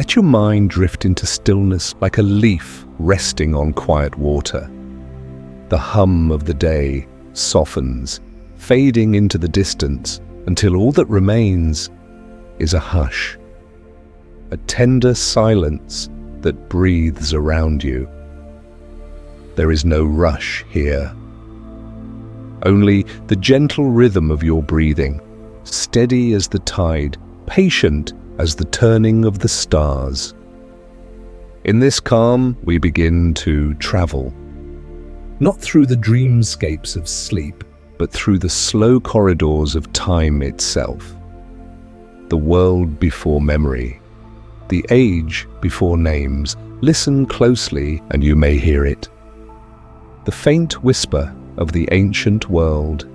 Let your mind drift into stillness like a leaf resting on quiet water. The hum of the day softens, fading into the distance until all that remains is a hush, a tender silence that breathes around you. There is no rush here, only the gentle rhythm of your breathing, steady as the tide, patient as the turning of the stars. In this calm, we begin to travel, not through the dreamscapes of sleep, but through the slow corridors of time itself. The world before memory, the age before names. Listen closely and you may hear it. The faint whisper of the ancient world.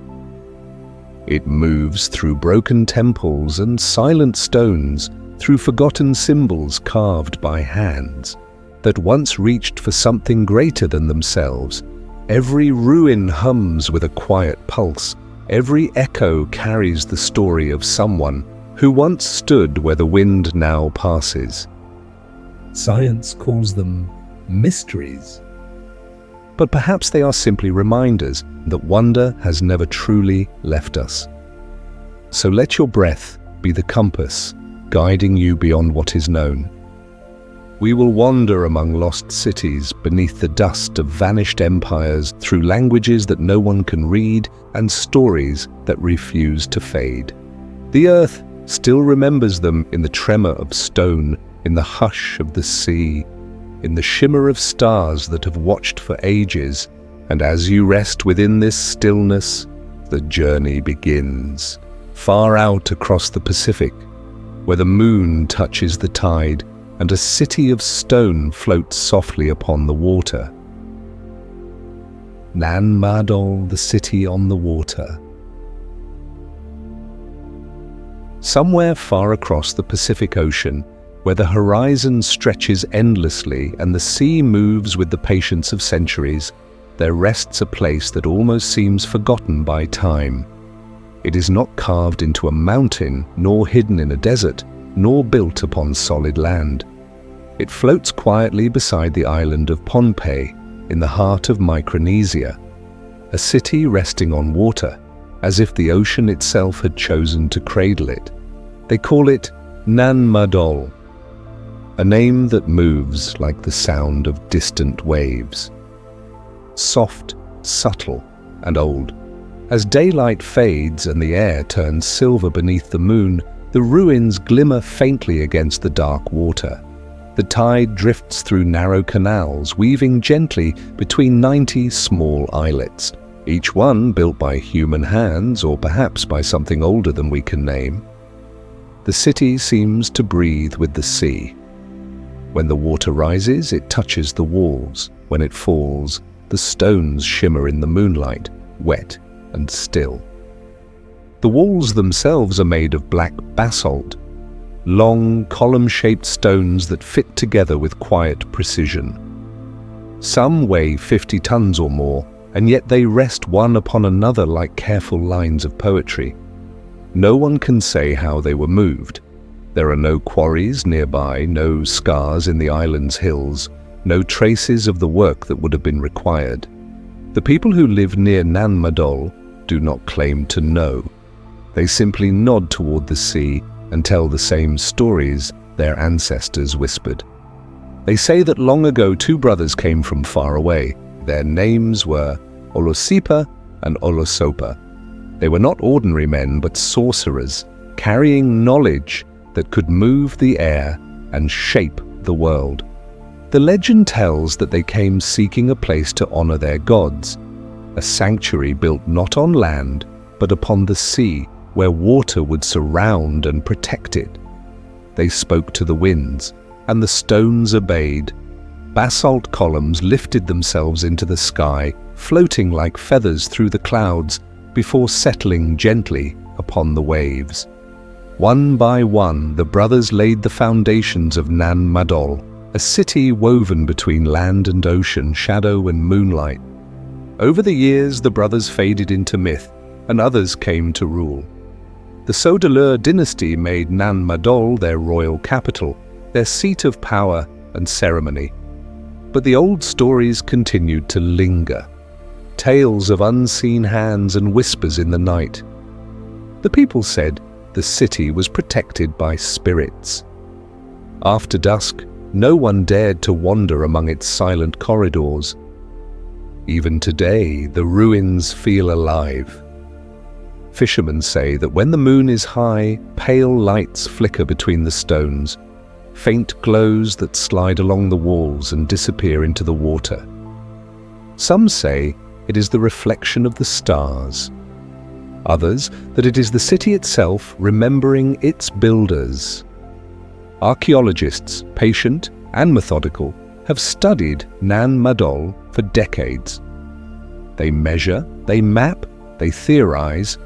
It moves through broken temples and silent stones, through forgotten symbols carved by hands that once reached for something greater than themselves. Every ruin hums with a quiet pulse. Every echo carries the story of someone who once stood where the wind now passes. Science calls them mysteries. But perhaps they are simply reminders that wonder has never truly left us. So let your breath be the compass, guiding you beyond what is known. We will wander among lost cities, beneath the dust of vanished empires, through languages that no one can read and stories that refuse to fade. The earth still remembers them in the tremor of stone, in the hush of the sea, in the shimmer of stars that have watched for ages. And as you rest within this stillness, the journey begins. Far out across the Pacific, where the moon touches the tide, and a city of stone floats softly upon the water. Nan Madol, the city on the water. Somewhere far across the Pacific Ocean, where the horizon stretches endlessly and the sea moves with the patience of centuries, there rests a place that almost seems forgotten by time. It is not carved into a mountain, nor hidden in a desert, nor built upon solid land. It floats quietly beside the island of Pohnpei, in the heart of Micronesia, a city resting on water, as if the ocean itself had chosen to cradle it. They call it Nan Madol, a name that moves like the sound of distant waves. Soft, subtle, and old. As daylight fades and the air turns silver beneath the moon, the ruins glimmer faintly against the dark water. The tide drifts through narrow canals, weaving gently between 90 small islets, each one built by human hands or perhaps by something older than we can name. The city seems to breathe with the sea. When the water rises, it touches the walls. When it falls, the stones shimmer in the moonlight, wet and still. The walls themselves are made of black basalt, long, column-shaped stones that fit together with quiet precision. Some weigh 50 tons or more, and yet they rest one upon another like careful lines of poetry. No one can say how they were moved. There are no quarries nearby, no scars in the island's hills, no traces of the work that would have been required. The people who live near Nan Madol do not claim to know. They simply nod toward the sea and tell the same stories their ancestors whispered. They say that long ago 2 brothers came from far away. Their names were Olosipa and Olosopa. They were not ordinary men, but sorcerers, carrying knowledge that could move the air and shape the world. The legend tells that they came seeking a place to honor their gods, a sanctuary built not on land, but upon the sea, where water would surround and protect it. They spoke to the winds, and the stones obeyed. Basalt columns lifted themselves into the sky, floating like feathers through the clouds before settling gently upon the waves. One by one, the brothers laid the foundations of Nan Madol, a city woven between land and ocean, shadow and moonlight. Over the years, the brothers faded into myth, and others came to rule. The Sodelur dynasty made Nan Madol their royal capital, their seat of power and ceremony. But the old stories continued to linger, tales of unseen hands and whispers in the night. The people said the city was protected by spirits. After dusk, no one dared to wander among its silent corridors. Even today, the ruins feel alive. Fishermen say that when the moon is high, pale lights flicker between the stones, faint glows that slide along the walls and disappear into the water. Some say it is the reflection of the stars. Others that it is the city itself remembering its builders. Archaeologists, patient and methodical, have studied Nan Madol for decades. They measure, they map, they theorize.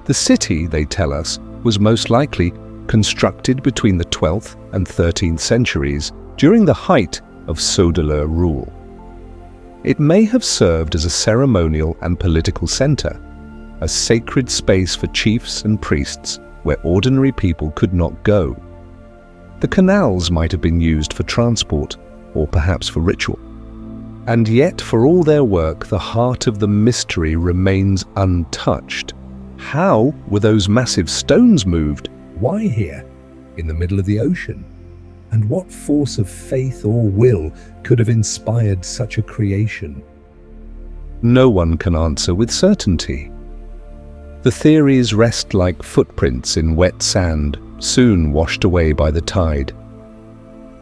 The city, they tell us, was most likely constructed between the 12th and 13th centuries during the height of Sodelur rule. It may have served as a ceremonial and political center, a sacred space for chiefs and priests where ordinary people could not go. The canals might have been used for transport, or perhaps for ritual. And yet, for all their work, the heart of the mystery remains untouched. How were those massive stones moved? Why here, in the middle of the ocean? And what force of faith or will could have inspired such a creation? No one can answer with certainty. The theories rest like footprints in wet sand, soon washed away by the tide.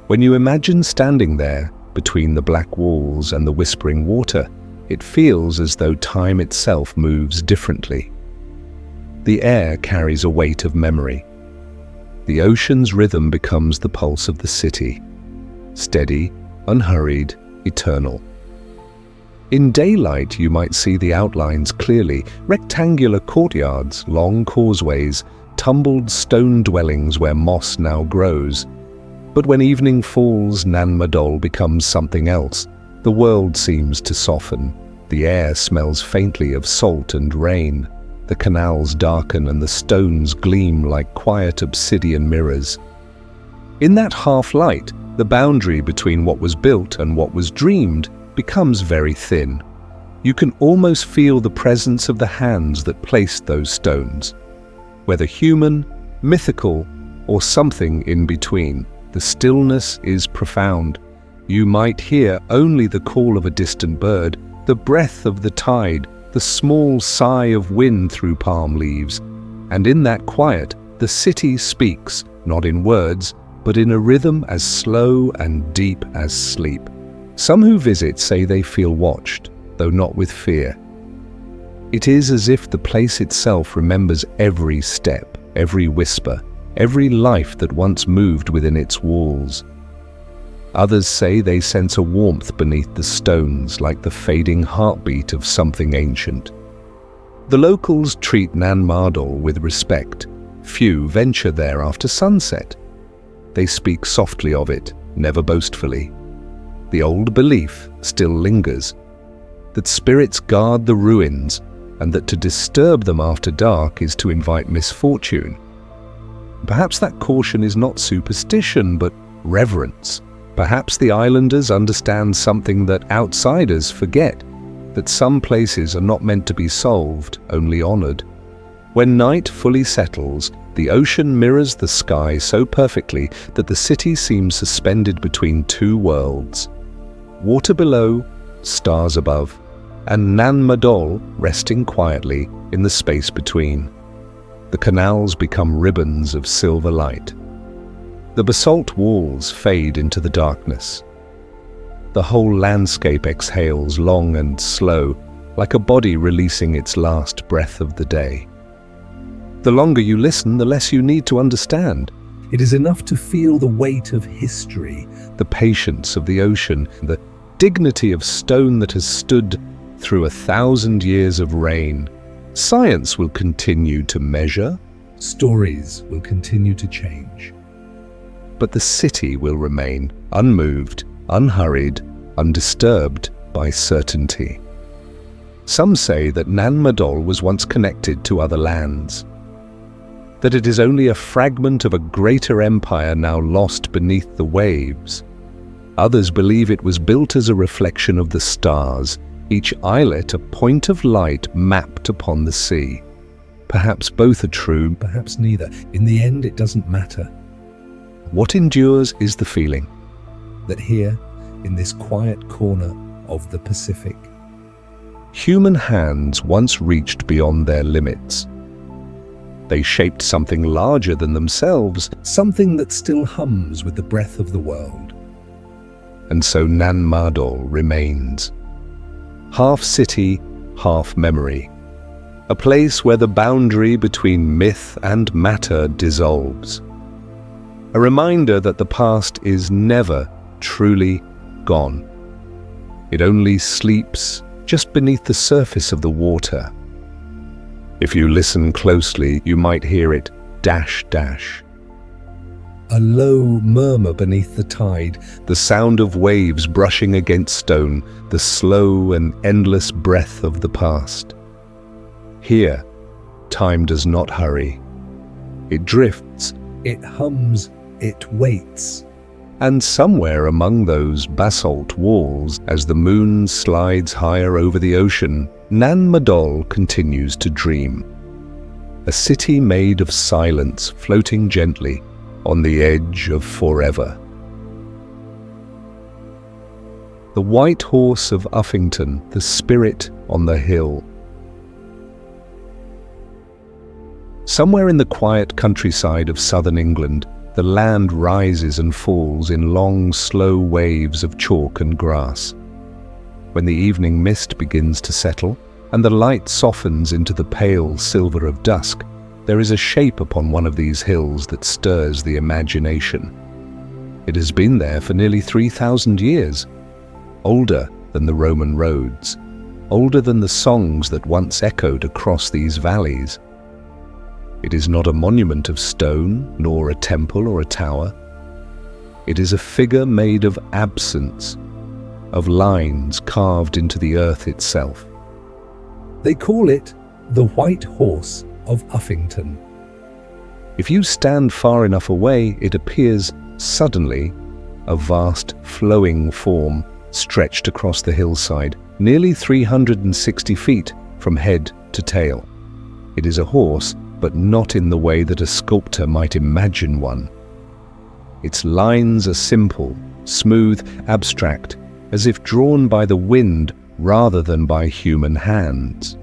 When you imagine standing there, between the black walls and the whispering water, it feels as though time itself moves differently. The air carries a weight of memory. The ocean's rhythm becomes the pulse of the city, steady, unhurried, eternal. In daylight, you might see the outlines clearly, rectangular courtyards, long causeways, tumbled stone dwellings where moss now grows. But when evening falls, Nan Madol becomes something else. The world seems to soften. The air smells faintly of salt and rain. The canals darken and the stones gleam like quiet obsidian mirrors. In that half-light, the boundary between what was built and what was dreamed becomes very thin. You can almost feel the presence of the hands that placed those stones. Whether human, mythical, or something in between, the stillness is profound. You might hear only the call of a distant bird, the breath of the tide, the small sigh of wind through palm leaves. And in that quiet, the city speaks, not in words, but in a rhythm as slow and deep as sleep. Some who visit say they feel watched, though not with fear. It is as if the place itself remembers every step, every whisper, every life that once moved within its walls. Others say they sense a warmth beneath the stones, like the fading heartbeat of something ancient. The locals treat Nan Madol with respect. Few venture there after sunset. They speak softly of it, never boastfully. The old belief still lingers, that spirits guard the ruins, and that to disturb them after dark is to invite misfortune. Perhaps that caution is not superstition, but reverence. Perhaps the islanders understand something that outsiders forget, that some places are not meant to be solved, only honored. When night fully settles, the ocean mirrors the sky so perfectly that the city seems suspended between two worlds. Water below, stars above, and Nan Madol resting quietly in the space between. The canals become ribbons of silver light. The basalt walls fade into the darkness. The whole landscape exhales long and slow, like a body releasing its last breath of the day. The longer you listen, the less you need to understand. It is enough to feel the weight of history, the patience of the ocean, the dignity of stone that has stood through 1,000 years of rain. Science will continue to measure, stories will continue to change. But the city will remain unmoved, unhurried, undisturbed by certainty. Some say that Nan Madol was once connected to other lands. that it is only a fragment of a greater empire now lost beneath the waves. Others believe it was built as a reflection of the stars, each islet a point of light mapped upon the sea. Perhaps both are true, perhaps neither. In the end, it doesn't matter. What endures is the feeling that here, in this quiet corner of the Pacific, human hands once reached beyond their limits. They shaped something larger than themselves, something that still hums with the breath of the world. And so Nan Madol remains. Half city, half memory. A place where the boundary between myth and matter dissolves. A reminder that the past is never truly gone. It only sleeps just beneath the surface of the water. If you listen closely, you might hear it dash dash. A low murmur beneath the tide, the sound of waves brushing against stone, the slow and endless breath of the past. Here, time does not hurry. It drifts, it hums, it waits. And somewhere among those basalt walls, as the moon slides higher over the ocean, Nan Madol continues to dream. A city made of silence floating gently on the edge of forever. The white horse of Uffington, the spirit on the hill. Somewhere in the quiet countryside of southern England, the land rises and falls in long, slow waves of chalk and grass. When the evening mist begins to settle, and the light softens into the pale silver of dusk, there is a shape upon one of these hills that stirs the imagination. It has been there for nearly 3,000 years, older than the Roman roads, older than the songs that once echoed across these valleys. It is not a monument of stone, nor a temple or a tower. It is a figure made of absence, of lines carved into the earth itself. They call it the White Horse of Uffington. If you stand far enough away, it appears suddenly a vast flowing form stretched across the hillside, nearly 360 feet from head to tail. It is a horse, but not in the way that a sculptor might imagine one. Its lines are simple, smooth, abstract, as if drawn by the wind rather than by human hands.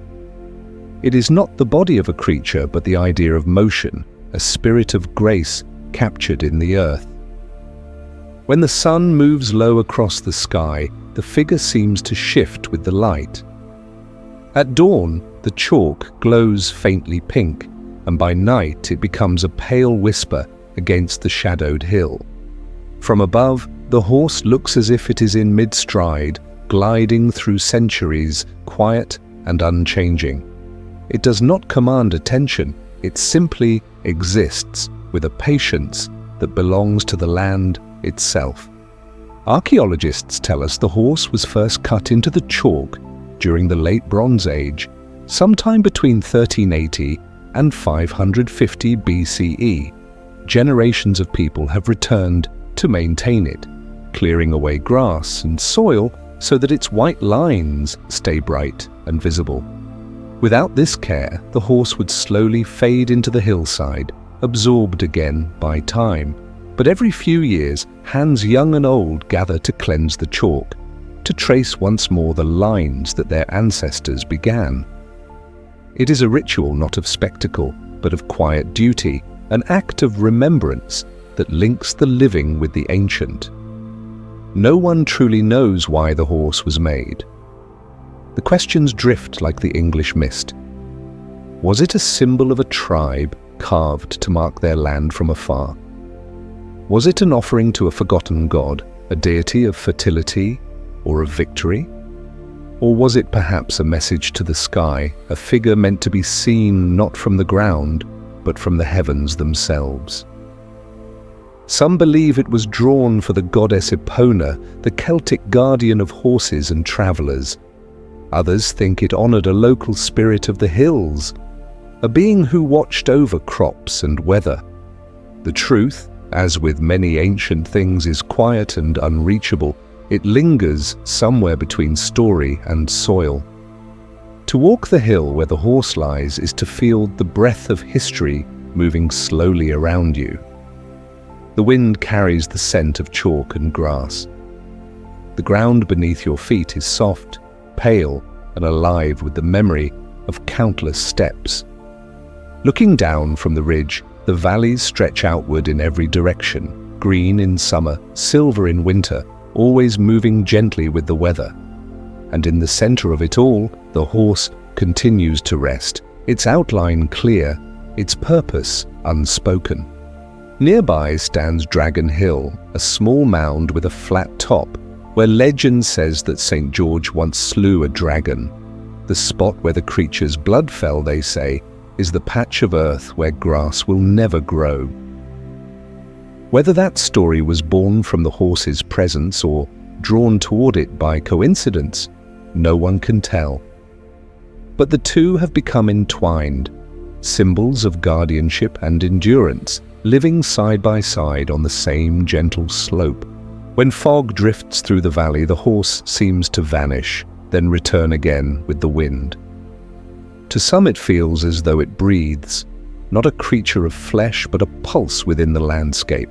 It is not the body of a creature, but the idea of motion, a spirit of grace captured in the earth. When the sun moves low across the sky, the figure seems to shift with the light. At dawn, the chalk glows faintly pink, and by night it becomes a pale whisper against the shadowed hill. From above, the horse looks as if it is in mid-stride, gliding through centuries, quiet and unchanging. It does not command attention, it simply exists with a patience that belongs to the land itself. Archaeologists tell us the horse was first cut into the chalk during the Late Bronze Age, sometime between 1380 and 550 BCE. Generations of people have returned to maintain it, clearing away grass and soil so that its white lines stay bright and visible. Without this care, the horse would slowly fade into the hillside, absorbed again by time. But every few years, hands young and old gather to cleanse the chalk, to trace once more the lines that their ancestors began. It is a ritual not of spectacle, but of quiet duty, an act of remembrance that links the living with the ancient. No one truly knows why the horse was made. The questions drift like the English mist. Was it a symbol of a tribe carved to mark their land from afar? Was it an offering to a forgotten god, a deity of fertility or of victory? Or was it perhaps a message to the sky, a figure meant to be seen not from the ground, but from the heavens themselves? Some believe it was drawn for the goddess Epona, the Celtic guardian of horses and travellers. Others think it honoured a local spirit of the hills. a being who watched over crops and weather. The truth, as with many ancient things, is quiet and unreachable. It lingers somewhere between story and soil. To walk the hill where the horse lies is to feel the breath of history moving slowly around you. The wind carries the scent of chalk and grass. The ground beneath your feet is soft, pale, and alive with the memory of countless steps. Looking down from the ridge, the valleys stretch outward in every direction, green in summer, silver in winter, always moving gently with the weather. And in the center of it all, the horse continues to rest, its outline clear, its purpose unspoken. Nearby stands Dragon Hill, a small mound with a flat top, where legend says that St. George once slew a dragon. The spot where the creature's blood fell, they say, is the patch of earth where grass will never grow. Whether that story was born from the horse's presence or drawn toward it by coincidence, no one can tell. But the two have become entwined, symbols of guardianship and endurance, living side by side on the same gentle slope. When fog drifts through the valley, the horse seems to vanish, then return again with the wind. To some it feels as though it breathes, not a creature of flesh, but a pulse within the landscape.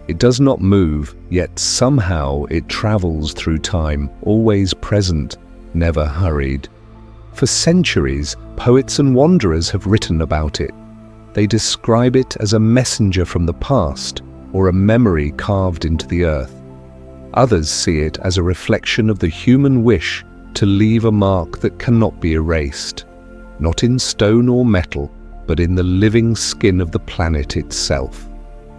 It does not move, yet somehow it travels through time, always present, never hurried. For centuries, poets and wanderers have written about it. They describe it as a messenger from the past, or a memory carved into the earth. Others see it as a reflection of the human wish to leave a mark that cannot be erased, not in stone or metal, but in the living skin of the planet itself.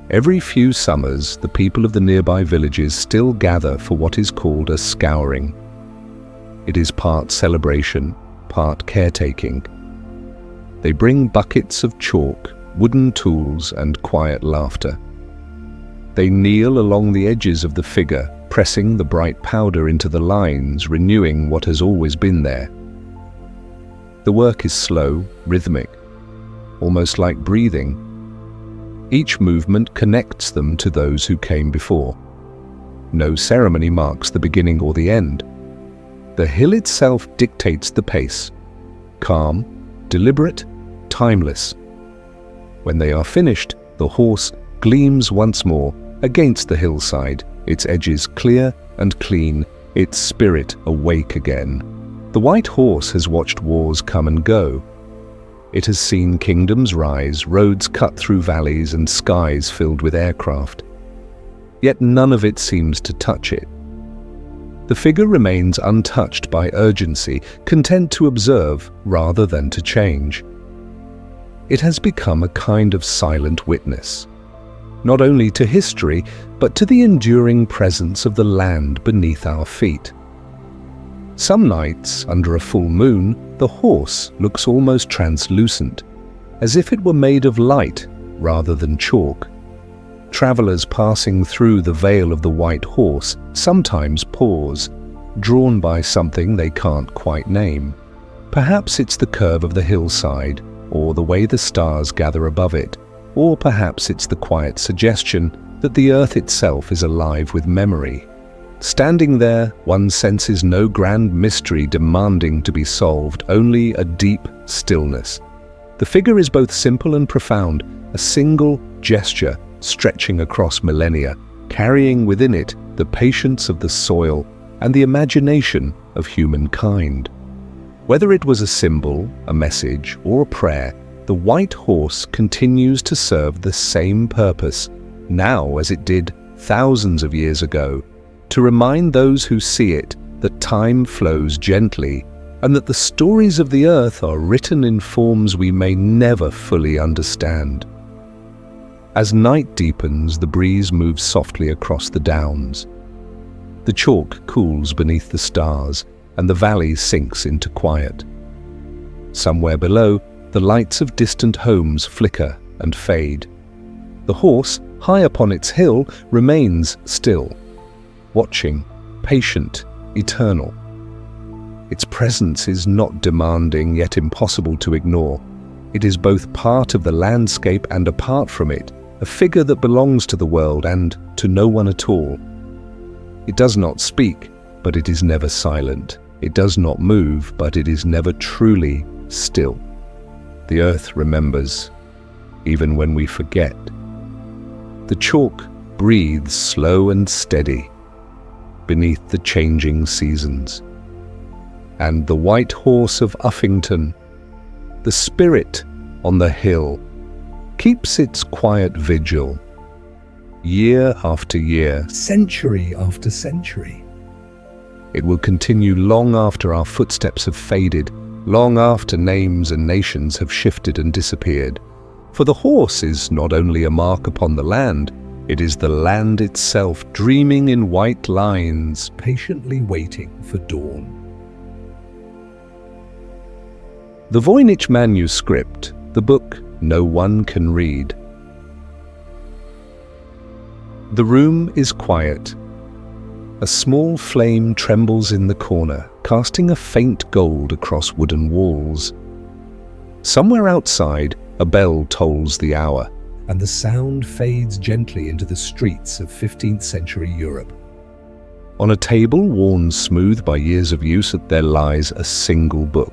Every few summers, the people of the nearby villages still gather for what is called a scouring. It is part celebration, part caretaking. They bring buckets of chalk, wooden tools, and quiet laughter. They kneel along the edges of the figure, pressing the bright powder into the lines, renewing what has always been there. The work is slow, rhythmic, almost like breathing. Each movement connects them to those who came before. No ceremony marks the beginning or the end. The hill itself dictates the pace, calm, deliberate, timeless. When they are finished, the horse gleams once more against the hillside, its edges clear and clean, its spirit awake again. The white horse has watched wars come and go. It has seen kingdoms rise, roads cut through valleys, and skies filled with aircraft. Yet none of it seems to touch it. The figure remains untouched by urgency, content to observe rather than to change. It has become a kind of silent witness, not only to history, but to the enduring presence of the land beneath our feet. Some nights, under a full moon, the horse looks almost translucent, as if it were made of light rather than chalk. Travelers passing through the veil of the white horse sometimes pause, drawn by something they can't quite name. Perhaps it's the curve of the hillside, or the way the stars gather above it, or perhaps it's the quiet suggestion that the earth itself is alive with memory. Standing there, one senses no grand mystery demanding to be solved, only a deep stillness. The figure is both simple and profound, a single gesture stretching across millennia, carrying within it the patience of the soil and the imagination of humankind. Whether it was a symbol, a message, or a prayer, the white horse continues to serve the same purpose, now as it did thousands of years ago, to remind those who see it that time flows gently and that the stories of the earth are written in forms we may never fully understand. As night deepens, the breeze moves softly across the downs. The chalk cools beneath the stars, and the valley sinks into quiet. Somewhere below, the lights of distant homes flicker and fade. The horse, high upon its hill, remains still, watching, patient, eternal. Its presence is not demanding, yet impossible to ignore. It is both part of the landscape and apart from it, a figure that belongs to the world and to no one at all. It does not speak, but it is never silent. It does not move, but it is never truly still. The earth remembers, even when we forget. The chalk breathes slow and steady beneath the changing seasons. And the white horse of Uffington, the spirit on the hill, keeps its quiet vigil, year after year, century after century. It will continue long after our footsteps have faded, long after names and nations have shifted and disappeared. For the horse is not only a mark upon the land, it is the land itself, dreaming in white lines, patiently waiting for dawn. The Voynich Manuscript, the book no one can read. The room is quiet. A small flame trembles in the corner, casting a faint gold across wooden walls. Somewhere outside, a bell tolls the hour, and the sound fades gently into the streets of 15th century Europe. On a table worn smooth by years of use, there lies a single book.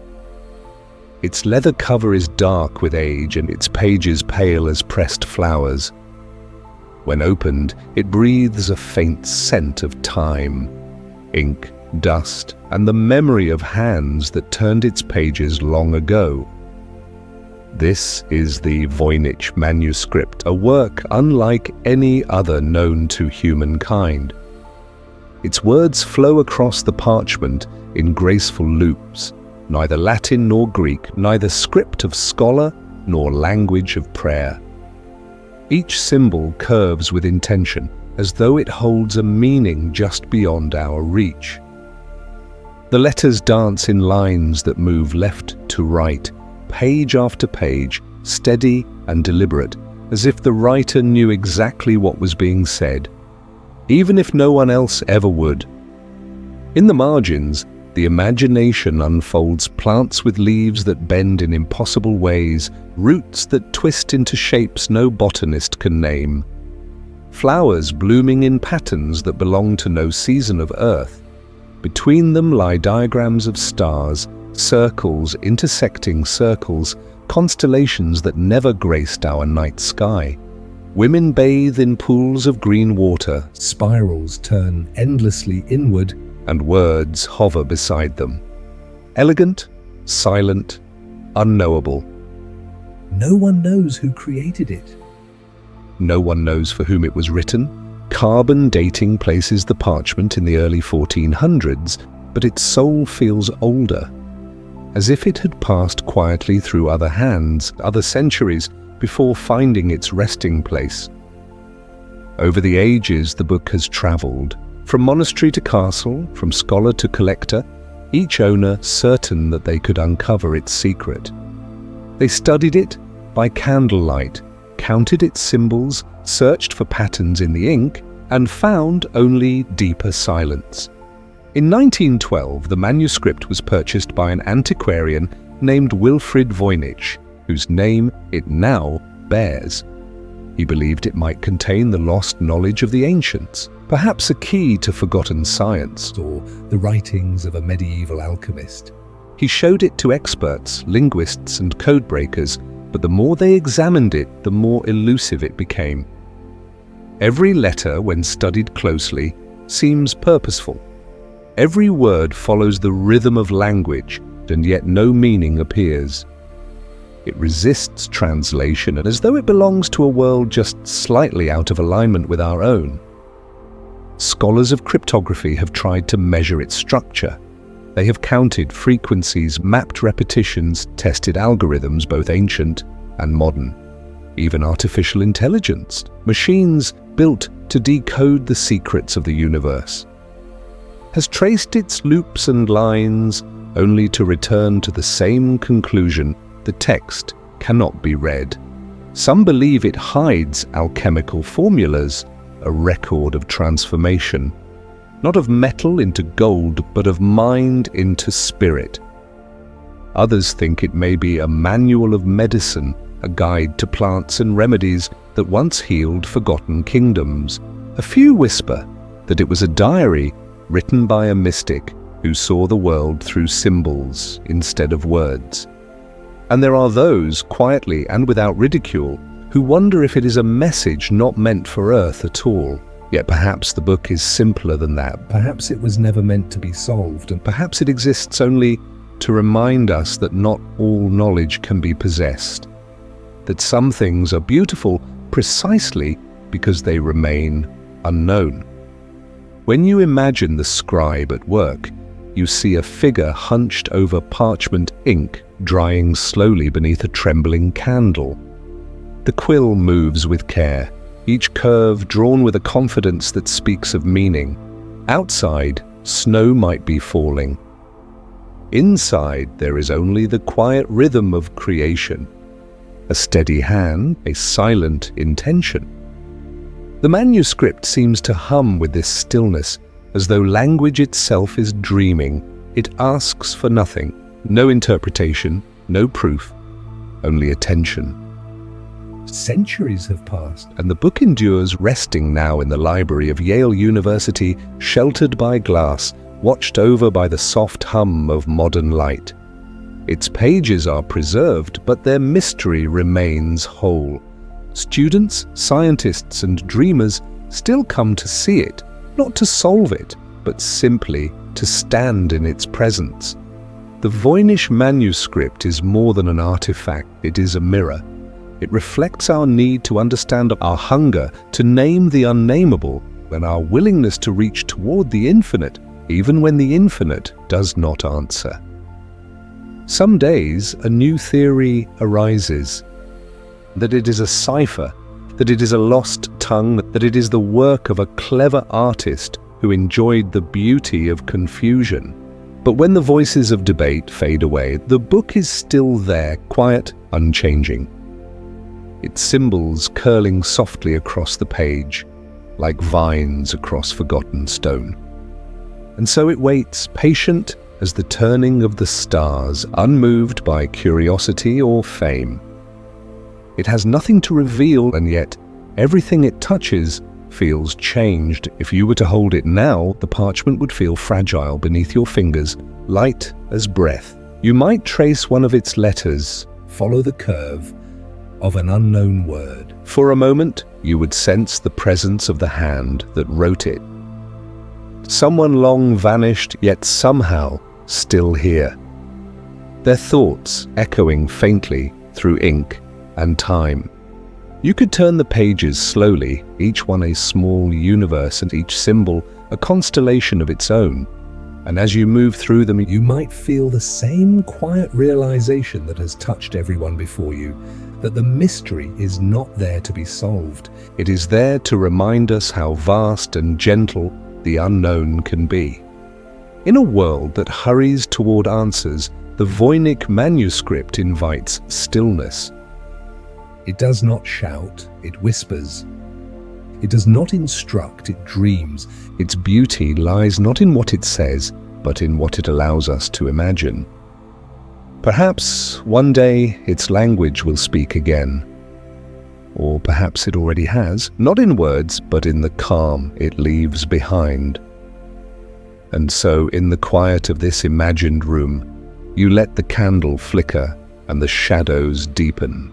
Its leather cover is dark with age and its pages pale as pressed flowers. When opened, it breathes a faint scent of time, ink, dust, and the memory of hands that turned its pages long ago. This is the Voynich Manuscript, a work unlike any other known to humankind. Its words flow across the parchment in graceful loops, neither Latin nor Greek, neither script of scholar nor language of prayer. Each symbol curves with intention, as though it holds a meaning just beyond our reach. The letters dance in lines that move left to right, page after page, steady and deliberate, as if the writer knew exactly what was being said, even if no one else ever would. In the margins, the imagination unfolds plants with leaves that bend in impossible ways, roots that twist into shapes no botanist can name, flowers blooming in patterns that belong to no season of earth. Between them lie diagrams of stars, circles intersecting circles, constellations that never graced our night sky. Women bathe in pools of green water, spirals turn endlessly inward, and words hover beside them. Elegant, silent, unknowable. No one knows who created it. No one knows for whom it was written. Carbon dating places the parchment in the early 1400s, but its soul feels older, as if it had passed quietly through other hands, other centuries, before finding its resting place. Over the ages, the book has traveled, from monastery to castle, from scholar to collector, each owner certain that they could uncover its secret. They studied it by candlelight, counted its symbols, searched for patterns in the ink, and found only deeper silence. In 1912, the manuscript was purchased by an antiquarian named Wilfrid Voynich, whose name it now bears. He believed it might contain the lost knowledge of the ancients, perhaps a key to forgotten science, or the writings of a medieval alchemist. He showed it to experts, linguists, and codebreakers, but the more they examined it, the more elusive it became. Every letter, when studied closely, seems purposeful. Every word follows the rhythm of language, and yet no meaning appears. It resists translation, and as though it belongs to a world just slightly out of alignment with our own. Scholars of cryptography have tried to measure its structure. They have counted frequencies, mapped repetitions, tested algorithms, both ancient and modern. Even artificial intelligence, machines built to decode the secrets of the universe, has traced its loops and lines only to return to the same conclusion: the text cannot be read. Some believe it hides alchemical formulas, a record of transformation, not of metal into gold, but of mind into spirit. Others think it may be a manual of medicine, a guide to plants and remedies that once healed forgotten kingdoms. A few whisper that it was a diary written by a mystic who saw the world through symbols instead of words. And there are those, quietly and without ridicule, who wonder if it is a message not meant for Earth at all. Yet perhaps the book is simpler than that. Perhaps it was never meant to be solved, and Perhaps it exists only to remind us that not all knowledge can be possessed, that some things are beautiful precisely because they remain unknown. When you imagine the scribe at work, you see a figure hunched over parchment ink, drying slowly beneath a trembling candle. The quill moves with care, each curve drawn with a confidence that speaks of meaning. Outside, snow might be falling. Inside, there is only the quiet rhythm of creation, a steady hand, a silent intention. The manuscript seems to hum with this stillness, as though language itself is dreaming. It asks for nothing, no interpretation, no proof, only attention. centuries have passed. And the book endures, resting now in the library of Yale University, sheltered by glass, watched over by the soft hum of modern light. Its pages are preserved, but their mystery remains whole. Students, scientists, and dreamers still come to see it, not to solve it, but simply to stand in its presence. The Voynich Manuscript is more than an artifact, it is a mirror. It reflects our need to understand, our hunger to name the unnameable, and our willingness to reach toward the infinite, even when the infinite does not answer. Some days a new theory arises, that it is a cipher, that it is a lost tongue, that it is the work of a clever artist who enjoyed the beauty of confusion. But when the voices of debate fade away, the book is still there, quiet, unchanging. Its symbols curling softly across the page, like vines across forgotten stone. And so it waits, patient as the turning of the stars, unmoved by curiosity or fame. It has nothing to reveal, and yet everything it touches feels changed. If you were to hold it now, the parchment would feel fragile beneath your fingers, light as breath. You might trace one of its letters, Follow the curve of an unknown word. For a moment, you would sense the presence of the hand that wrote it. Someone long vanished, yet somehow still here. Their thoughts echoing faintly through ink and time. You could turn the pages slowly, each one a small universe and each symbol a constellation of its own. And as you move through them, You might feel the same quiet realization that has touched everyone before you, that the mystery is not there to be solved. it is there to remind us how vast and gentle the unknown can be. In a world that hurries toward answers, the Voynich Manuscript invites stillness. It does not shout, it whispers. It does not instruct, it dreams. Its beauty lies not in what it says, but in what it allows us to imagine. Perhaps one day its language will speak again. Or perhaps it already has, not in words, but in the calm it leaves behind. And so, in the quiet of this imagined room, you let the candle flicker and the shadows deepen.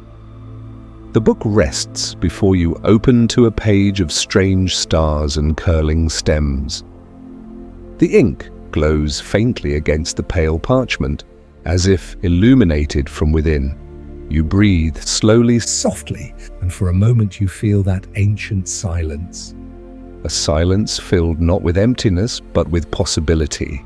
The book rests before you open to a page of strange stars and curling stems. The ink glows faintly against the pale parchment, as if illuminated from within. You breathe slowly, Softly, and for a moment you feel that ancient silence. a silence filled not with emptiness, but with possibility.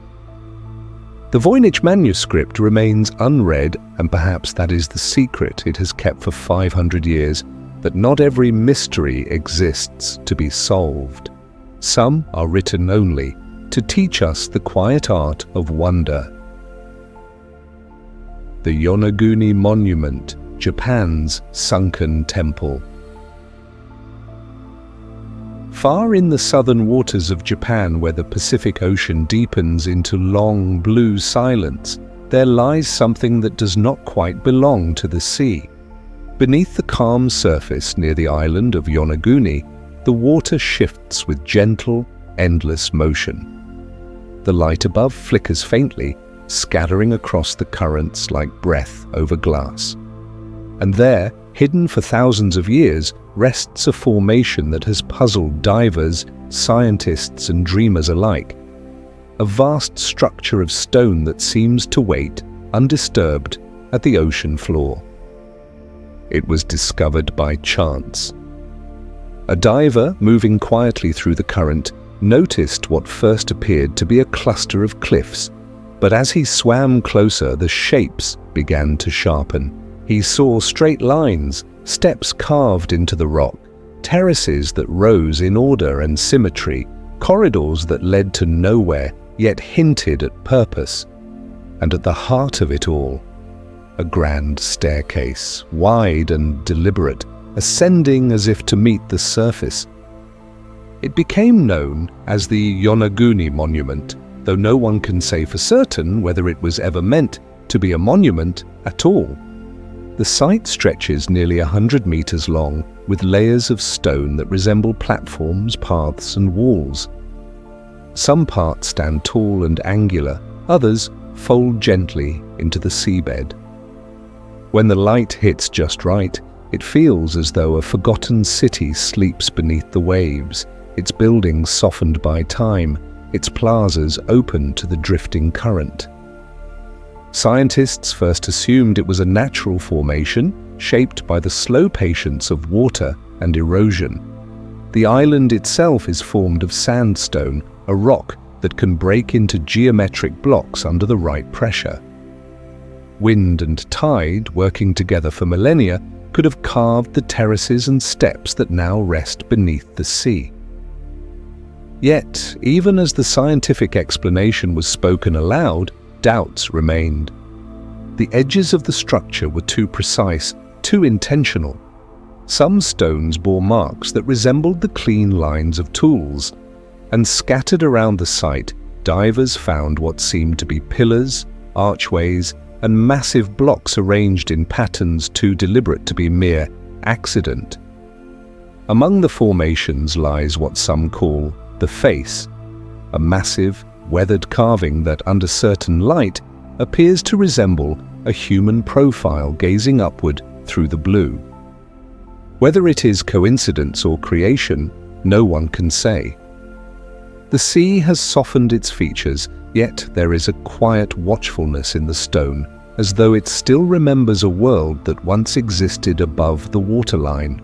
The Voynich Manuscript remains unread, and perhaps that is the secret it has kept for 500 years, that not every mystery exists to be solved. Some are written only to teach us the quiet art of wonder. The Yonaguni Monument, Japan's sunken temple. Far in the southern waters of Japan, where the Pacific Ocean deepens into long blue silence, there lies something that does not quite belong to the sea. Beneath the calm surface near the island of Yonaguni, the water shifts with gentle, endless motion. The light above flickers faintly, scattering across the currents like breath over glass. And there, hidden for thousands of years, rests a formation that has puzzled divers, scientists, and dreamers alike. A vast structure of stone that seems to wait, undisturbed, at the ocean floor. It was discovered by chance. A diver, moving quietly through the current, noticed what first appeared to be a cluster of cliffs, but as he swam closer, the shapes began to sharpen. He saw straight lines, steps carved into the rock, terraces that rose in order and symmetry, corridors that led to nowhere, yet hinted at purpose. And at the heart of it all, a grand staircase, wide and deliberate, ascending as if to meet the surface. It became known as the Yonaguni Monument, though no one can say for certain whether it was ever meant to be a monument at all. The site stretches nearly 100 meters long, with layers of stone that resemble platforms, paths, and walls. Some parts stand tall and angular, others fold gently into the seabed. When the light hits just right, it feels as though a forgotten city sleeps beneath the waves, its buildings softened by time, its plazas open to the drifting current. Scientists first assumed it was a natural formation shaped by the slow patience of water and erosion. The island itself is formed of sandstone, a rock that can break into geometric blocks under the right pressure. Wind and tide, working together for millennia, could have carved the terraces and steps that now rest beneath the sea. Yet, even as the scientific explanation was spoken aloud, doubts remained. The edges of the structure were too precise, too intentional. Some stones bore marks that resembled the clean lines of tools, and scattered around the site, divers found what seemed to be pillars, archways, and massive blocks arranged in patterns too deliberate to be mere accident. Among the formations lies what some call the face, a massive, weathered carving that, under certain light, appears to resemble a human profile gazing upward through the blue. Whether it is coincidence or creation, no one can say. The sea has softened its features, yet there is a quiet watchfulness in the stone, as though it still remembers a world that once existed above the waterline.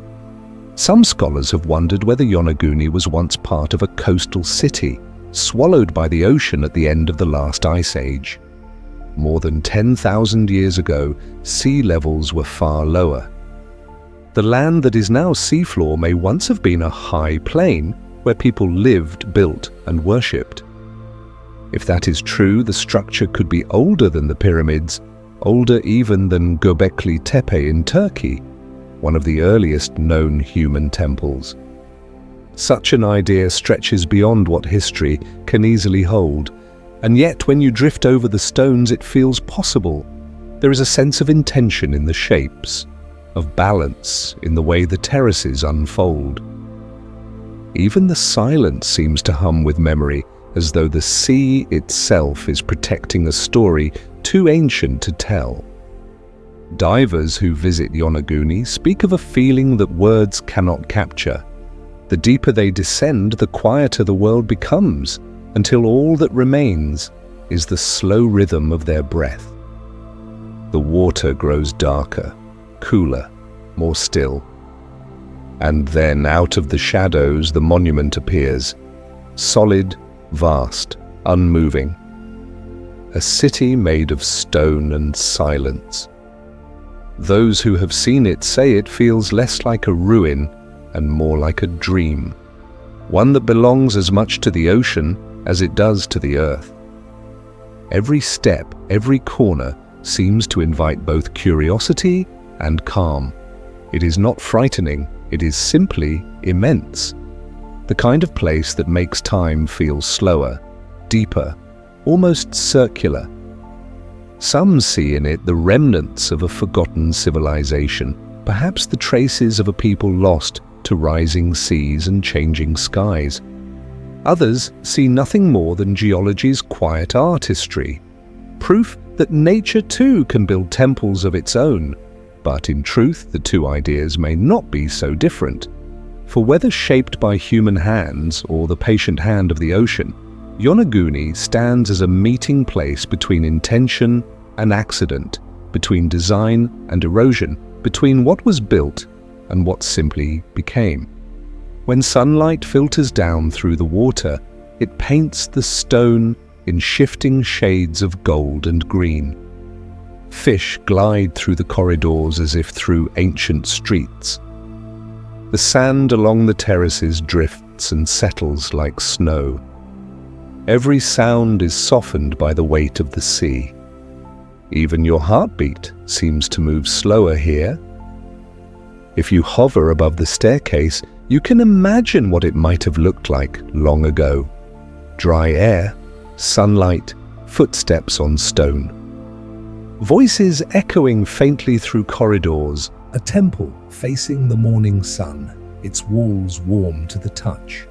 Some scholars have wondered whether Yonaguni was once part of a coastal city, swallowed by the ocean at the end of the last ice age. More than 10,000 years ago, sea levels were far lower. The land that is now seafloor may once have been a high plain where people lived, built, and worshipped. If that is true, the structure could be older than the pyramids, older even than Göbekli Tepe in Turkey, one of the earliest known human temples. Such an idea stretches beyond what history can easily hold, and yet when you drift over the stones it feels possible. There is a sense of intention in the shapes, of balance in the way the terraces unfold. Even the silence seems to hum with memory, as though the sea itself is protecting a story too ancient to tell. Divers who visit Yonaguni speak of a feeling that words cannot capture. The deeper they descend, the quieter the world becomes, until all that remains is the slow rhythm of their breath. The water grows darker, cooler, more still. And then out of the shadows the monument appears, solid, vast, unmoving. A city made of stone and silence. Those who have seen it say it feels less like a ruin and more like a dream, one that belongs as much to the ocean as it does to the earth. Every step, every corner seems to invite both curiosity and calm. It is not frightening, it is simply immense. The kind of place that makes time feel slower, deeper, almost circular. Some see in it the remnants of a forgotten civilization, perhaps the traces of a people lost to rising seas and changing skies. Others see nothing more than geology's quiet artistry, proof that nature too can build temples of its own. But in truth, the two ideas may not be so different. For whether shaped by human hands or the patient hand of the ocean, Yonaguni stands as a meeting place between intention and accident, between design and erosion, between what was built and what simply became. When sunlight filters down through the water, it paints the stone in shifting shades of gold and green. Fish glide through the corridors as if through ancient streets. The sand along the terraces drifts and settles like snow. Every sound is softened by the weight of the sea. Even your heartbeat seems to move slower here. If you hover above the staircase, you can imagine what it might have looked like long ago. Dry air, sunlight, footsteps on stone. Voices echoing faintly through corridors. A temple facing the morning sun, its walls warm to the touch.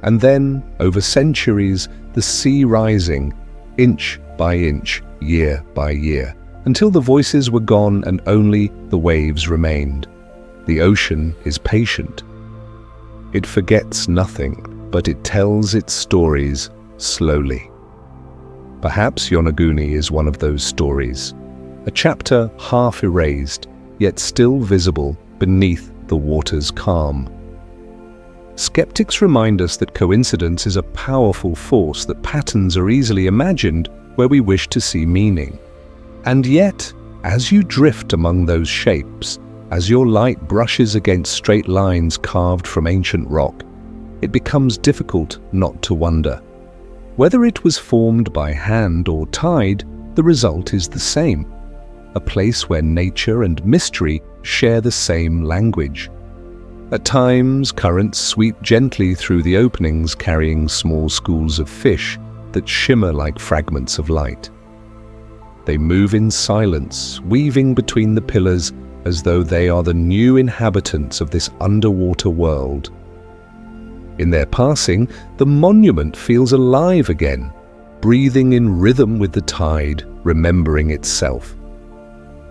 And then, over centuries, the sea rising, inch by inch, year by year, until the voices were gone and only the waves remained. The ocean is patient. It forgets nothing, but it tells its stories slowly. Perhaps Yonaguni is one of those stories, a chapter half erased, yet still visible beneath the water's calm. Skeptics remind us that coincidence is a powerful force, that patterns are easily imagined where we wish to see meaning. And yet, as you drift among those shapes, as your light brushes against straight lines carved from ancient rock, it becomes difficult not to wonder. Whether it was formed by hand or tide, the result is the same. A place where nature and mystery share the same language. At times, currents sweep gently through the openings, carrying small schools of fish that shimmer like fragments of light. They move in silence, weaving between the pillars as though they are the new inhabitants of this underwater world. In their passing, the monument feels alive again, breathing in rhythm with the tide, remembering itself.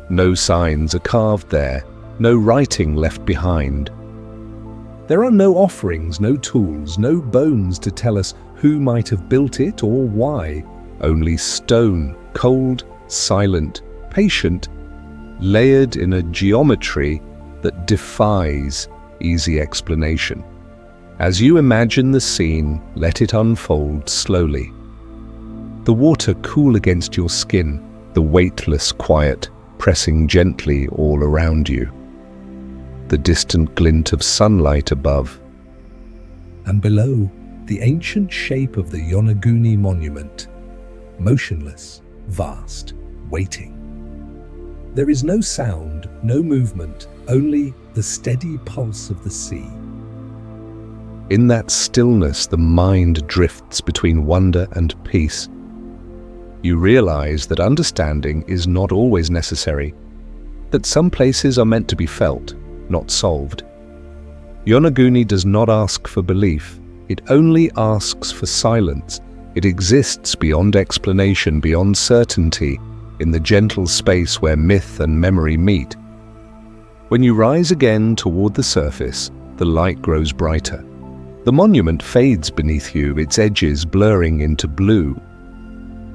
No signs are carved there, no writing left behind. There are no offerings, no tools, no bones to tell us who might have built it or why. Only stone, cold, silent, patient, layered in a geometry that defies easy explanation. As you imagine the scene, let it unfold slowly. The water cool against your skin, the weightless quiet pressing gently all around you. The distant glint of sunlight above. And below, the ancient shape of the Yonaguni monument, motionless, vast, waiting. There is no sound, no movement, only the steady pulse of the sea. In that stillness, the mind drifts between wonder and peace. You realize that understanding is not always necessary, that some places are meant to be felt, not solved. Yonaguni does not ask for belief, it only asks for silence. It exists beyond explanation, beyond certainty, in the gentle space where myth and memory meet. When you rise again toward the surface, the light grows brighter. The monument fades beneath you, its edges blurring into blue.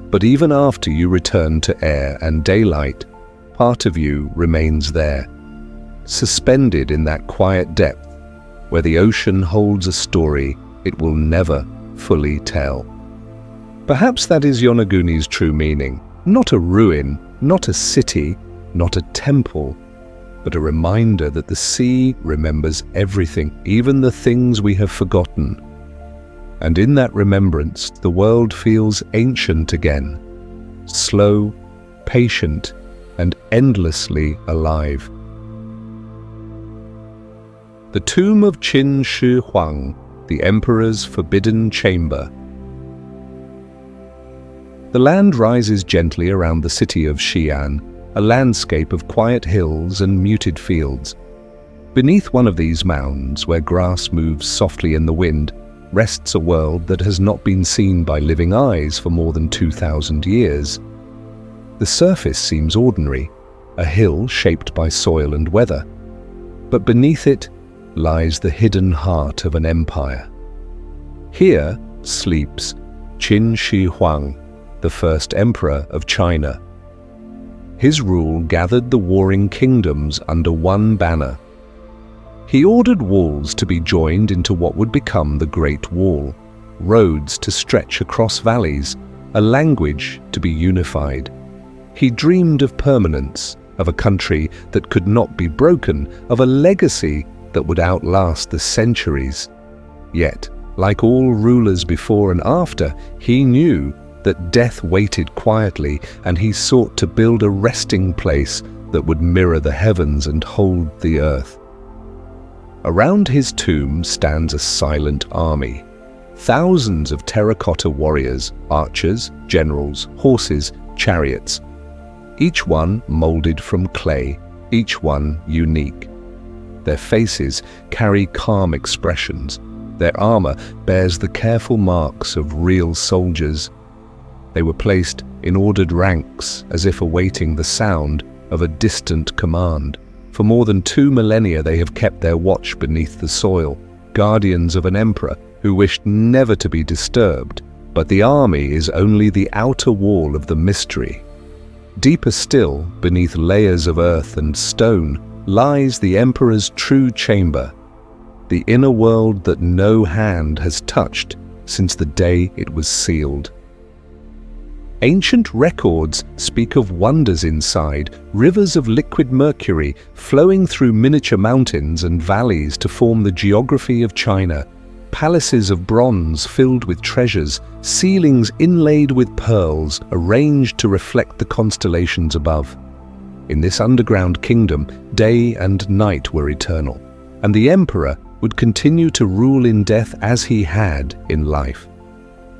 But even after you return to air and daylight, part of you remains there, suspended in that quiet depth where the ocean holds a story it will never fully tell. Perhaps that is Yonaguni's true meaning, not a ruin, not a city, not a temple, but a reminder that the sea remembers everything, even the things we have forgotten. And in that remembrance, the world feels ancient again, slow, patient, and endlessly alive. The tomb of Qin Shi Huang, the emperor's forbidden chamber. The land rises gently around the city of Xi'an, a landscape of quiet hills and muted fields. Beneath one of these mounds, where grass moves softly in the wind, rests a world that has not been seen by living eyes for more than 2,000 years. The surface seems ordinary, a hill shaped by soil and weather. But beneath it lies the hidden heart of an empire. Here sleeps Qin Shi Huang, the first emperor of China. His rule gathered the warring kingdoms under one banner. He ordered walls to be joined into what would become the Great Wall, roads to stretch across valleys, a language to be unified. He dreamed of permanence, of a country that could not be broken, of a legacy that would outlast the centuries. Yet, like all rulers before and after, he knew that death waited quietly, and he sought to build a resting place that would mirror the heavens and hold the earth. Around his tomb stands a silent army. Thousands of terracotta warriors, archers, generals, horses, chariots. Each one molded from clay, each one unique. Their faces carry calm expressions. Their armor bears the careful marks of real soldiers. They were placed in ordered ranks as if awaiting the sound of a distant command. For more than 2 millennia they have kept their watch beneath the soil, guardians of an emperor who wished never to be disturbed. But the army is only the outer wall of the mystery. Deeper still, beneath layers of earth and stone, lies the emperor's true chamber, the inner world that no hand has touched since the day it was sealed. Ancient records speak of wonders inside, rivers of liquid mercury flowing through miniature mountains and valleys to form the geography of China, palaces of bronze filled with treasures, ceilings inlaid with pearls arranged to reflect the constellations above. In this underground kingdom, day and night were eternal, and the emperor would continue to rule in death as he had in life.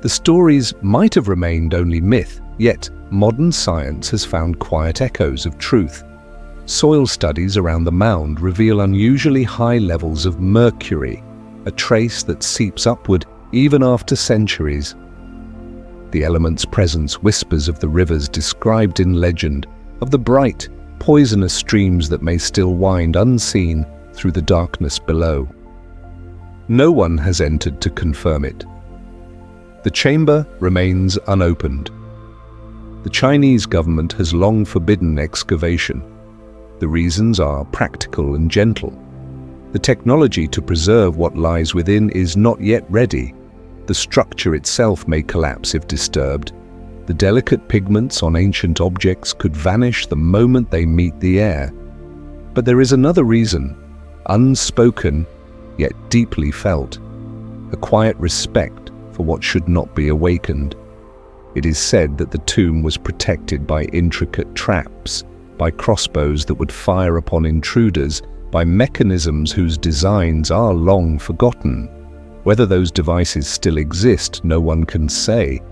The stories might have remained only myth, yet modern science has found quiet echoes of truth. Soil studies around the mound reveal unusually high levels of mercury, a trace that seeps upward even after centuries. The element's presence whispers of the rivers described in legend, of the bright, poisonous streams that may still wind unseen through the darkness below. No one has entered to confirm it. The chamber remains unopened. The Chinese government has long forbidden excavation. The reasons are practical and gentle. The technology to preserve what lies within is not yet ready. The structure itself may collapse if disturbed. The delicate pigments on ancient objects could vanish the moment they meet the air. But there is another reason, unspoken yet deeply felt, a quiet respect for what should not be awakened. It is said that the tomb was protected by intricate traps, by crossbows that would fire upon intruders, by mechanisms whose designs are long forgotten. Whether those devices still exist, no one can say.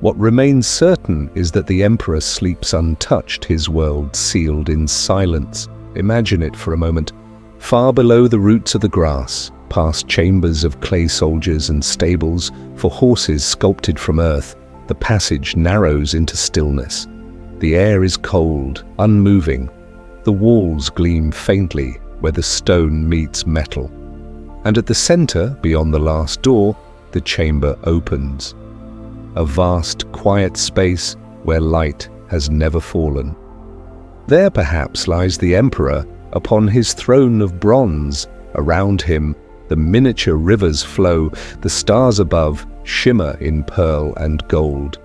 What remains certain is that the emperor sleeps untouched, his world sealed in silence. Imagine it for a moment. Far below the roots of the grass, past chambers of clay soldiers and stables for horses sculpted from earth, the passage narrows into stillness. The air is cold, unmoving. The walls gleam faintly where the stone meets metal. And at the center, beyond the last door, the chamber opens. A vast, quiet space where light has never fallen. There perhaps lies the emperor upon his throne of bronze. Around him, the miniature rivers flow, the stars above shimmer in pearl and gold.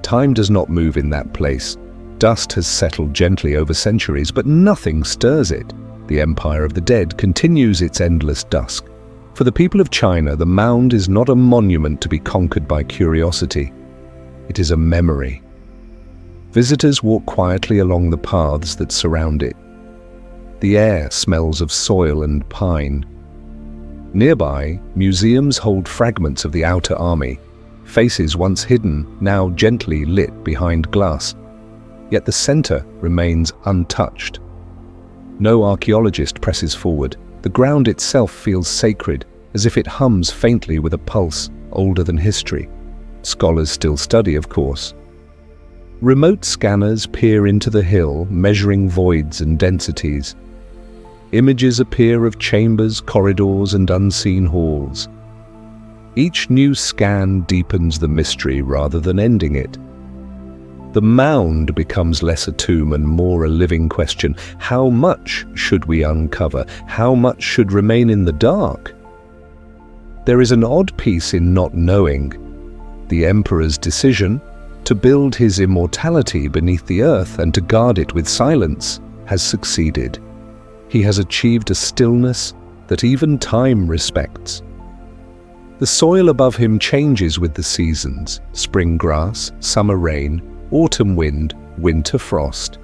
Time does not move in that place. Dust has settled gently over centuries, but nothing stirs it. The empire of the dead continues its endless dusk. For the people of China, the mound is not a monument to be conquered by curiosity. It is a memory. Visitors walk quietly along the paths that surround it. The air smells of soil and pine. Nearby, museums hold fragments of the outer army, faces once hidden, now gently lit behind glass. Yet the center remains untouched. No archaeologist presses forward. The ground itself feels sacred, as if it hums faintly with a pulse older than history. Scholars still study, of course. Remote scanners peer into the hill, measuring voids and densities. Images appear of chambers, corridors, and unseen halls. Each new scan deepens the mystery rather than ending it. The mound becomes less a tomb and more a living question. How much should we uncover? How much should remain in the dark? There is an odd piece in not knowing. The Emperor's decision to build his immortality beneath the earth and to guard it with silence has succeeded. He has achieved a stillness that even time respects. The soil above him changes with the seasons: spring grass, summer rain, autumn wind, winter frost.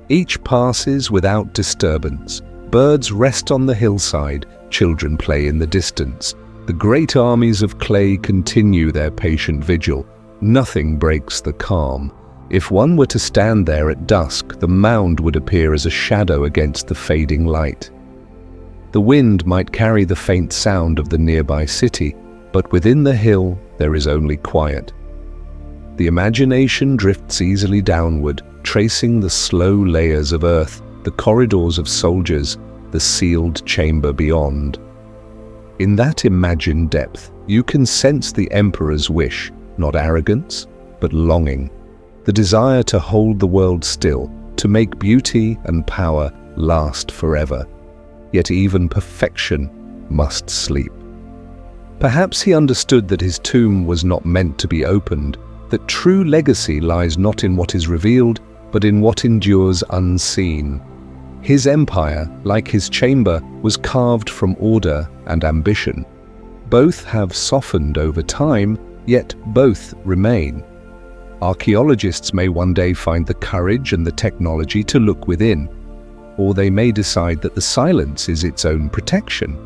Each passes without disturbance. Birds rest on the hillside, children play in the distance. The great armies of clay continue their patient vigil. Nothing breaks the calm. If one were to stand there at dusk, the mound would appear as a shadow against the fading light. The wind might carry the faint sound of the nearby city, but within the hill there is only quiet. The imagination drifts easily downward, tracing the slow layers of earth, the corridors of soldiers, the sealed chamber beyond. In that imagined depth, you can sense the Emperor's wish, not arrogance, but longing. The desire to hold the world still, to make beauty and power last forever. Yet even perfection must sleep. Perhaps he understood that his tomb was not meant to be opened, that true legacy lies not in what is revealed, but in what endures unseen. His empire, like his chamber, was carved from order and ambition. Both have softened over time, yet both remain. Archaeologists may one day find the courage and the technology to look within, or they may decide that the silence is its own protection.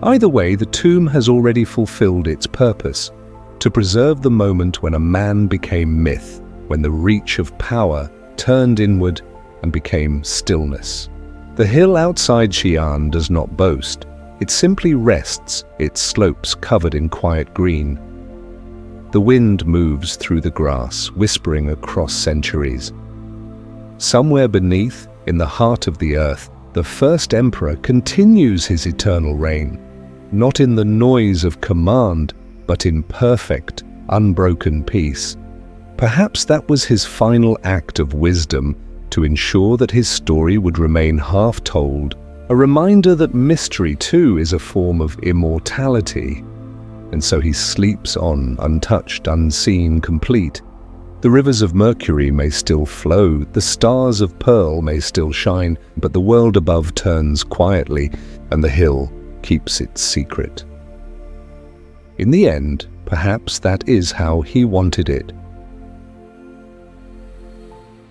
Either way, the tomb has already fulfilled its purpose: to preserve the moment when a man became myth, when the reach of power turned inward and became stillness. The hill outside Xi'an does not boast. It simply rests, its slopes covered in quiet green. The wind moves through the grass, whispering across centuries. Somewhere beneath, in the heart of the earth, the first emperor continues his eternal reign, not in the noise of command, but in perfect, unbroken peace. Perhaps that was his final act of wisdom, to ensure that his story would remain half-told, a reminder that mystery too is a form of immortality. And so he sleeps on, untouched, unseen, complete. The rivers of Mercury may still flow, the stars of pearl may still shine, but the world above turns quietly, and the hill keeps its secret. In the end, perhaps that is how he wanted it.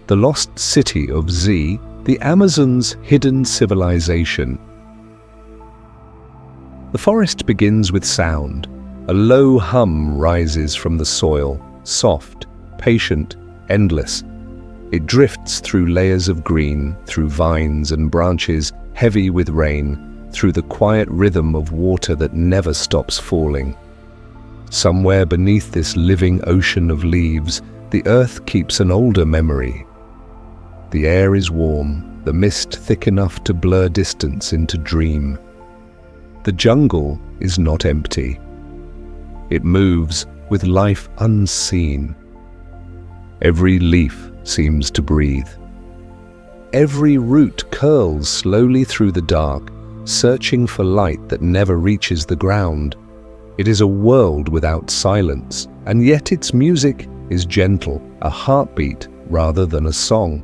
The lost city of Z, the Amazon's hidden civilization. The forest begins with sound. A low hum rises from the soil, soft, patient, endless. It drifts through layers of green, through vines and branches heavy with rain, through the quiet rhythm of water that never stops falling. Somewhere beneath this living ocean of leaves, the earth keeps an older memory. The air is warm, the mist thick enough to blur distance into dream. The jungle is not empty. It moves with life unseen. Every leaf seems to breathe. Every root curls slowly through the dark, searching for light that never reaches the ground. It is a world without silence, and yet its music is gentle, a heartbeat rather than a song.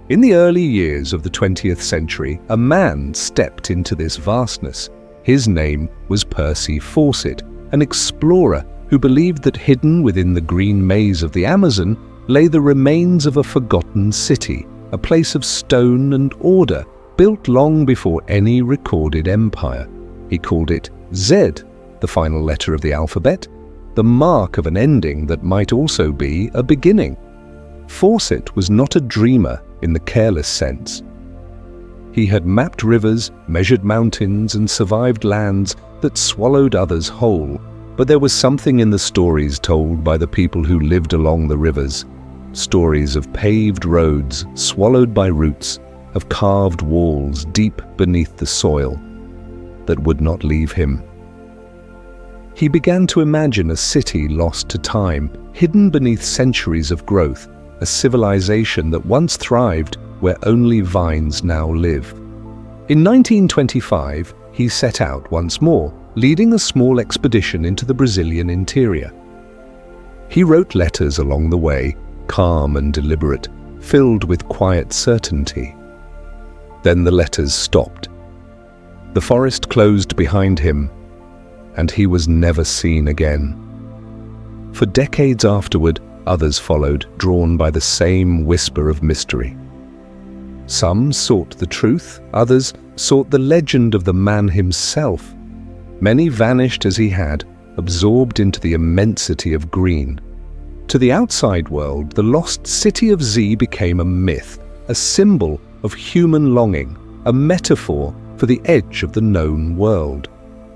In the early years of the 20th century, a man stepped into this vastness. His name was Percy Fawcett, an explorer who believed that hidden within the green maze of the Amazon lay the remains of a forgotten city, a place of stone and order, built long before any recorded empire. He called it Z, the final letter of the alphabet, the mark of an ending that might also be a beginning. Fawcett was not a dreamer in the careless sense. He had mapped rivers, measured mountains, and survived lands that swallowed others whole, but there was something in the stories told by the people who lived along the rivers. Stories of paved roads swallowed by roots, of carved walls deep beneath the soil, that would not leave him. He began to imagine a city lost to time, hidden beneath centuries of growth, a civilization that once thrived where only vines now live. In 1925, he set out once more, leading a small expedition into the Brazilian interior. He wrote letters along the way, calm and deliberate, filled with quiet certainty. Then the letters stopped. The forest closed behind him, and he was never seen again. For decades afterward, others followed, drawn by the same whisper of mystery. Some sought the truth, others sought the legend of the man himself. Many vanished as he had, absorbed into the immensity of green. To the outside world, the lost city of Z became a myth, a symbol of human longing, a metaphor for the edge of the known world.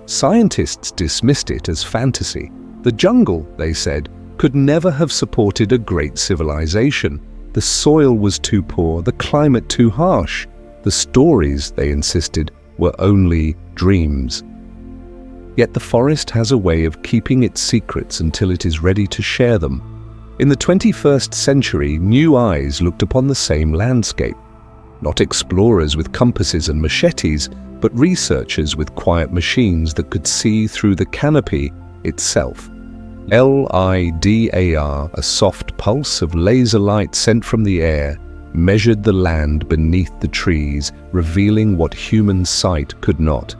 Scientists dismissed it as fantasy. The jungle, they said, could never have supported a great civilization. The soil was too poor, the climate too harsh. The stories, they insisted, were only dreams. Yet the forest has a way of keeping its secrets until it is ready to share them. In the 21st century, new eyes looked upon the same landscape. Not explorers with compasses and machetes, but researchers with quiet machines that could see through the canopy itself. LIDAR, a soft pulse of laser light sent from the air, measured the land beneath the trees, revealing what human sight could not.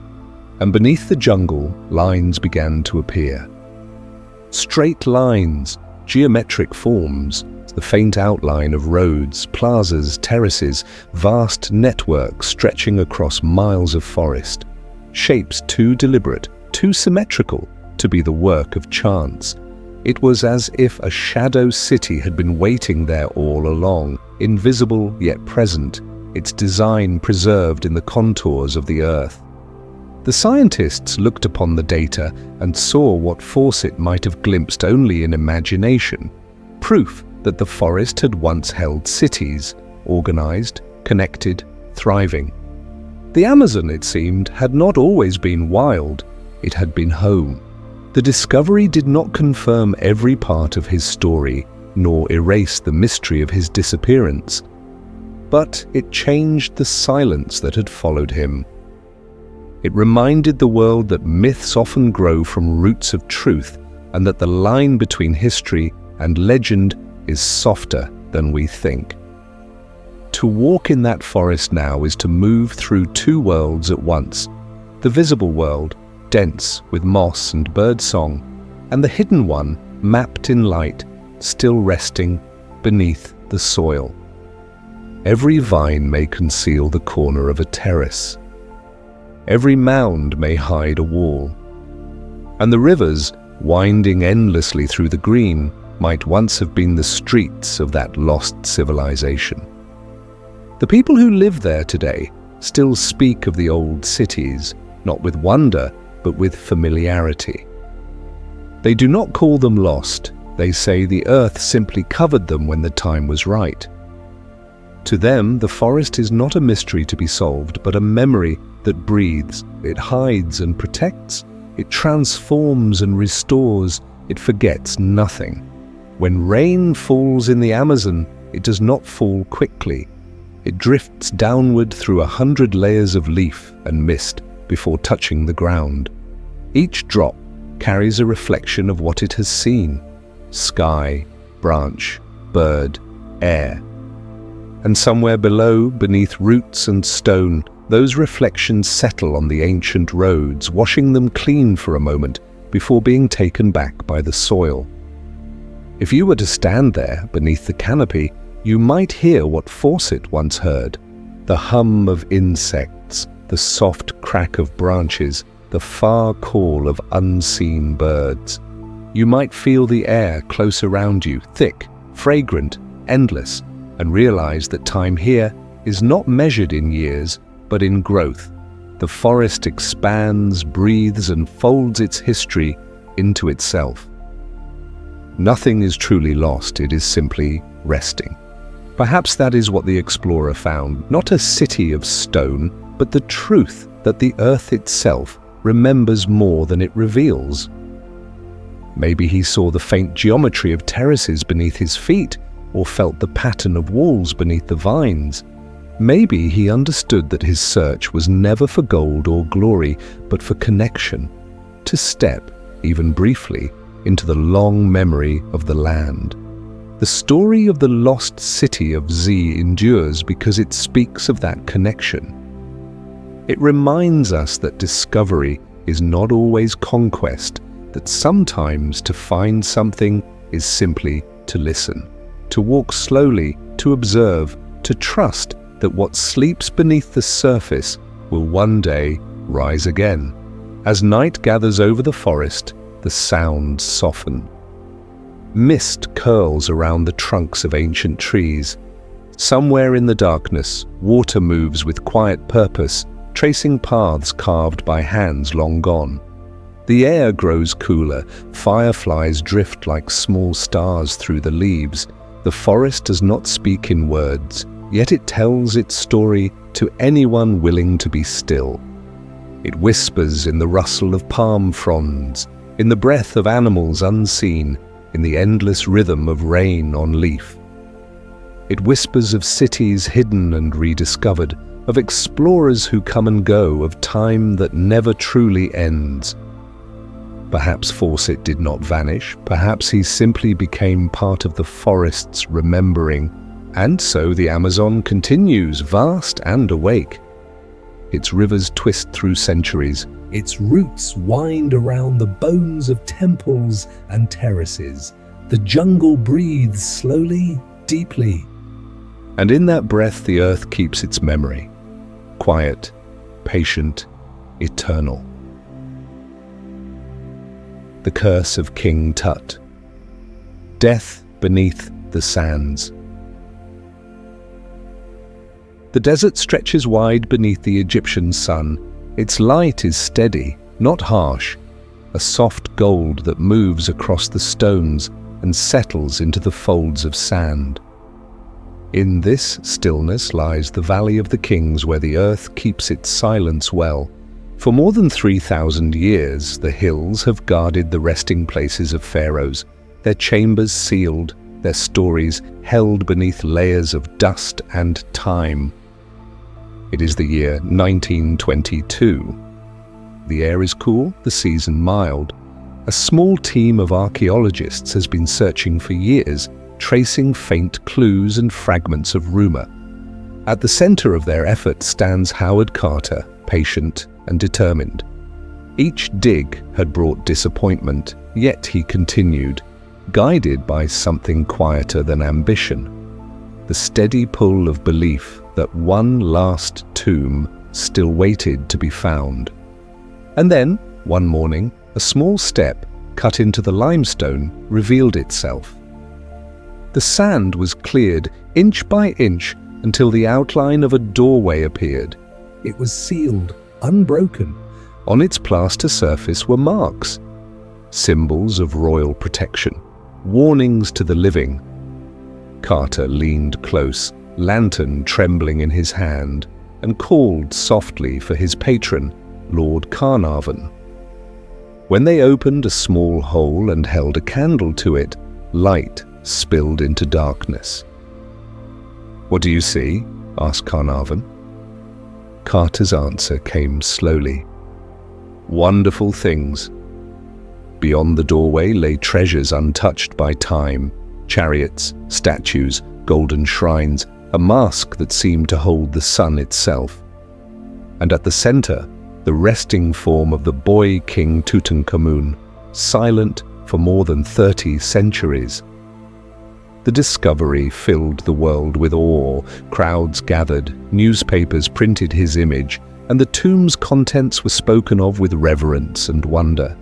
And beneath the jungle, lines began to appear. Straight lines, geometric forms, the faint outline of roads, plazas, terraces, vast networks stretching across miles of forest. Shapes too deliberate, too symmetrical to be the work of chance. It was as if a shadow city had been waiting there all along, invisible yet present, its design preserved in the contours of the earth. The scientists looked upon the data and saw what Fawcett might have glimpsed only in imagination, proof that the forest had once held cities, organized, connected, thriving. The Amazon, it seemed, had not always been wild, it had been home. The discovery did not confirm every part of his story, nor erase the mystery of his disappearance, but it changed the silence that had followed him. It reminded the world that myths often grow from roots of truth, and that the line between history and legend is softer than we think. To walk in that forest now is to move through two worlds at once. The visible world, dense with moss and birdsong, and the hidden one, mapped in light, still resting beneath the soil. Every vine may conceal the corner of a terrace. Every mound may hide a wall. And the rivers, winding endlessly through the green, might once have been the streets of that lost civilization. The people who live there today still speak of the old cities, not with wonder, but with familiarity. They do not call them lost. They say the earth simply covered them when the time was right. To them, the forest is not a mystery to be solved, but a memory that breathes. It hides and protects. It transforms and restores. It forgets nothing. When rain falls in the Amazon, it does not fall quickly. It drifts downward through 100 layers of leaf and mist before touching the ground. Each drop carries a reflection of what it has seen: sky, branch, bird, air. And somewhere below, beneath roots and stone, those reflections settle on the ancient roads, washing them clean for a moment before being taken back by the soil. If you were to stand there beneath the canopy, you might hear what Fawcett once heard: the hum of insects, the soft crack of branches, the far call of unseen birds. You might feel the air close around you, thick, fragrant, endless, and realize that time here is not measured in years, but in growth. The forest expands, breathes, and folds its history into itself. Nothing is truly lost, it is simply resting. Perhaps that is what the explorer found, not a city of stone, but the truth that the earth itself remembers more than it reveals. Maybe he saw the faint geometry of terraces beneath his feet, or felt the pattern of walls beneath the vines. Maybe he understood that his search was never for gold or glory, but for connection, to step, even briefly, into the long memory of the land. The story of the lost city of Z endures because it speaks of that connection. It reminds us that discovery is not always conquest, that sometimes to find something is simply to listen, to walk slowly, to observe, to trust that what sleeps beneath the surface will one day rise again. As night gathers over the forest, the sounds soften. Mist curls around the trunks of ancient trees. Somewhere in the darkness, water moves with quiet purpose, tracing paths carved by hands long gone. The air grows cooler, fireflies drift like small stars through the leaves. The forest does not speak in words, yet it tells its story to anyone willing to be still. It whispers in the rustle of palm fronds, in the breath of animals unseen, in the endless rhythm of rain on leaf. It whispers of cities hidden and rediscovered, of explorers who come and go, of time that never truly ends. Perhaps Fawcett did not vanish, perhaps he simply became part of the forest's remembering, and so the Amazon continues, vast and awake. Its rivers twist through centuries. Its roots wind around the bones of temples and terraces. The jungle breathes slowly, deeply. And in that breath the earth keeps its memory. Quiet, patient, eternal. The Curse of King Tut. Death beneath the sands. The desert stretches wide beneath the Egyptian sun. Its light is steady, not harsh, a soft gold that moves across the stones and settles into the folds of sand. In this stillness lies the Valley of the Kings, where the earth keeps its silence well. For more than 3,000 years, the hills have guarded the resting places of pharaohs, their chambers sealed, their stories held beneath layers of dust and time. It is the year 1922. The air is cool, the season mild. A small team of archaeologists has been searching for years, tracing faint clues and fragments of rumor. At the center of their effort stands Howard Carter, patient and determined. Each dig had brought disappointment, yet he continued, guided by something quieter than ambition. The steady pull of belief that one last tomb still waited to be found. And then, one morning, a small step cut into the limestone revealed itself. The sand was cleared inch by inch until the outline of a doorway appeared. It was sealed, unbroken. On its plaster surface were marks, symbols of royal protection, warnings to the living. Carter leaned close, lantern trembling in his hand, and called softly for his patron, Lord Carnarvon. When they opened a small hole and held a candle to it, light spilled into darkness. "What do you see?" asked Carnarvon. Carter's answer came slowly. "Wonderful things." Beyond the doorway lay treasures untouched by time, chariots, statues, golden shrines, a mask that seemed to hold the sun itself. And at the center, the resting form of the boy King Tutankhamun, silent for more than 30 centuries. The discovery filled the world with awe. Crowds gathered, newspapers printed his image, and the tomb's contents were spoken of with reverence and wonder.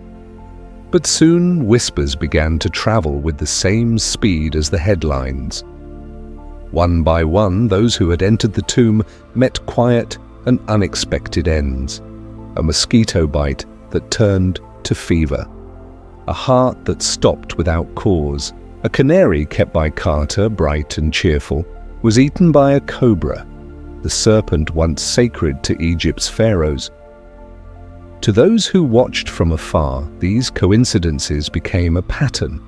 But soon whispers began to travel with the same speed as the headlines. One by one, those who had entered the tomb met quiet and unexpected ends. A mosquito bite that turned to fever. A heart that stopped without cause. A canary kept by Carter, bright and cheerful, was eaten by a cobra, the serpent once sacred to Egypt's pharaohs. To those who watched from afar, these coincidences became a pattern.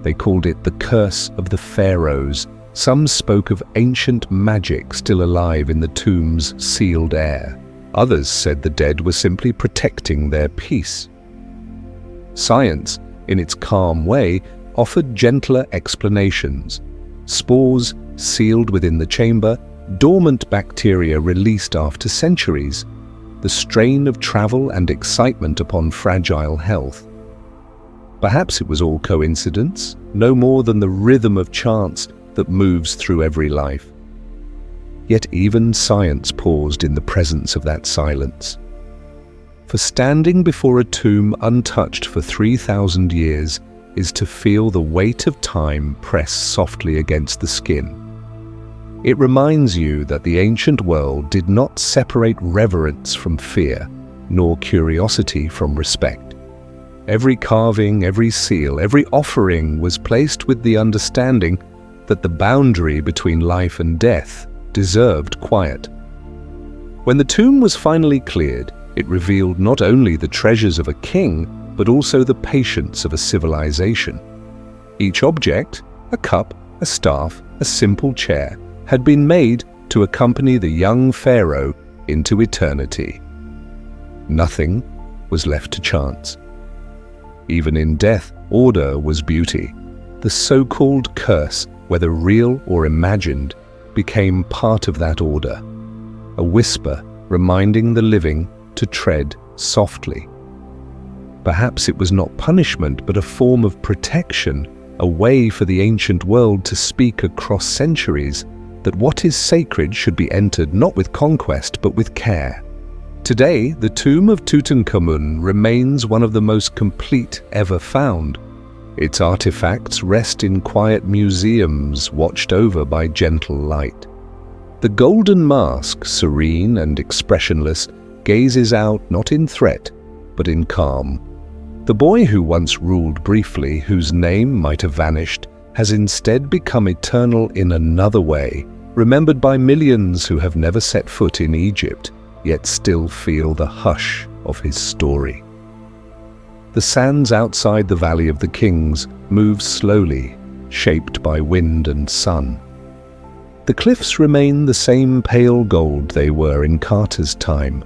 They called it the curse of the pharaohs. Some spoke of ancient magic still alive in the tomb's sealed air. Others said the dead were simply protecting their peace. Science, in its calm way, offered gentler explanations. Spores sealed within the chamber, dormant bacteria released after centuries, the strain of travel and excitement upon fragile health. Perhaps it was all coincidence, no more than the rhythm of chance that moves through every life. Yet even science paused in the presence of that silence. For standing before a tomb untouched for 3,000 years is to feel the weight of time press softly against the skin. It reminds you that the ancient world did not separate reverence from fear, nor curiosity from respect. Every carving, every seal, every offering was placed with the understanding that the boundary between life and death deserved quiet. When the tomb was finally cleared, it revealed not only the treasures of a king, but also the patience of a civilization. Each object, a cup, a staff, a simple chair, had been made to accompany the young pharaoh into eternity. Nothing was left to chance. Even in death, order was beauty. The so-called curse, whether real or imagined, became part of that order, a whisper reminding the living to tread softly. Perhaps it was not punishment, but a form of protection, a way for the ancient world to speak across centuries that what is sacred should be entered not with conquest, but with care. Today, the tomb of Tutankhamun remains one of the most complete ever found. Its artifacts rest in quiet museums watched over by gentle light. The golden mask, serene and expressionless, gazes out not in threat, but in calm. The boy who once ruled briefly, whose name might have vanished, has instead become eternal in another way, remembered by millions who have never set foot in Egypt, yet still feel the hush of his story. The sands outside the Valley of the Kings move slowly, shaped by wind and sun. The cliffs remain the same pale gold they were in Carter's time.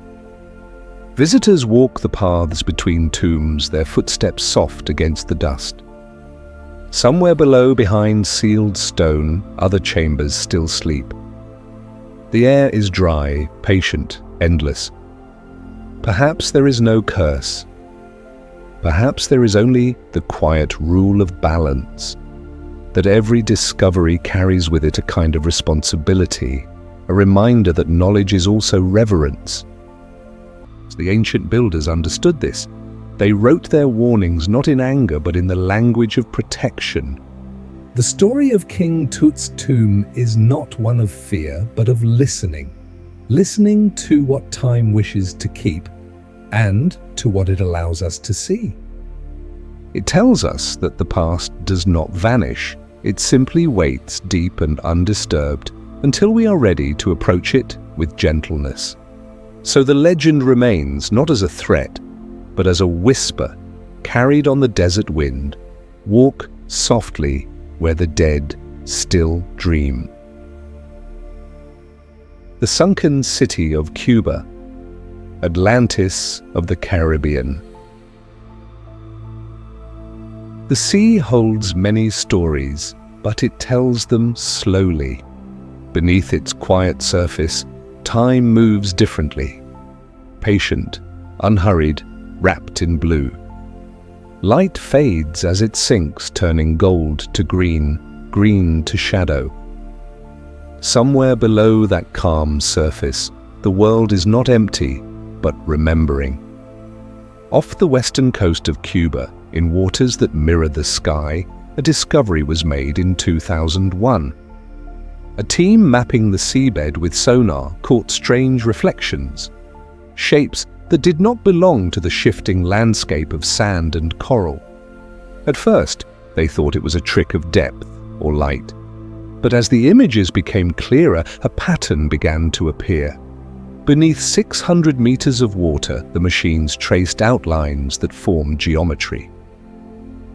Visitors walk the paths between tombs, their footsteps soft against the dust. Somewhere below, behind sealed stone, other chambers still sleep. The air is dry, patient, endless. Perhaps there is no curse. Perhaps there is only the quiet rule of balance, that every discovery carries with it a kind of responsibility, a reminder that knowledge is also reverence. The ancient builders understood this. They wrote their warnings not in anger, but in the language of protection. The story of King Tut's tomb is not one of fear, but of listening. Listening to what time wishes to keep, and to what it allows us to see. It tells us that the past does not vanish. It simply waits deep and undisturbed until we are ready to approach it with gentleness. So the legend remains not as a threat, but as a whisper carried on the desert wind. Walk softly where the dead still dream. The sunken city of Cuba, Atlantis of the Caribbean. The sea holds many stories, but it tells them slowly. Beneath its quiet surface, time moves differently. Patient, unhurried, wrapped in blue. Light fades as it sinks, turning gold to green, green to shadow. Somewhere below that calm surface, the world is not empty, but remembering. Off the western coast of Cuba, in waters that mirror the sky, a discovery was made in 2001. A team mapping the seabed with sonar caught strange reflections, shapes that did not belong to the shifting landscape of sand and coral. At first, they thought it was a trick of depth or light. But as the images became clearer, a pattern began to appear. Beneath 600 meters of water, the machines traced outlines that formed geometry.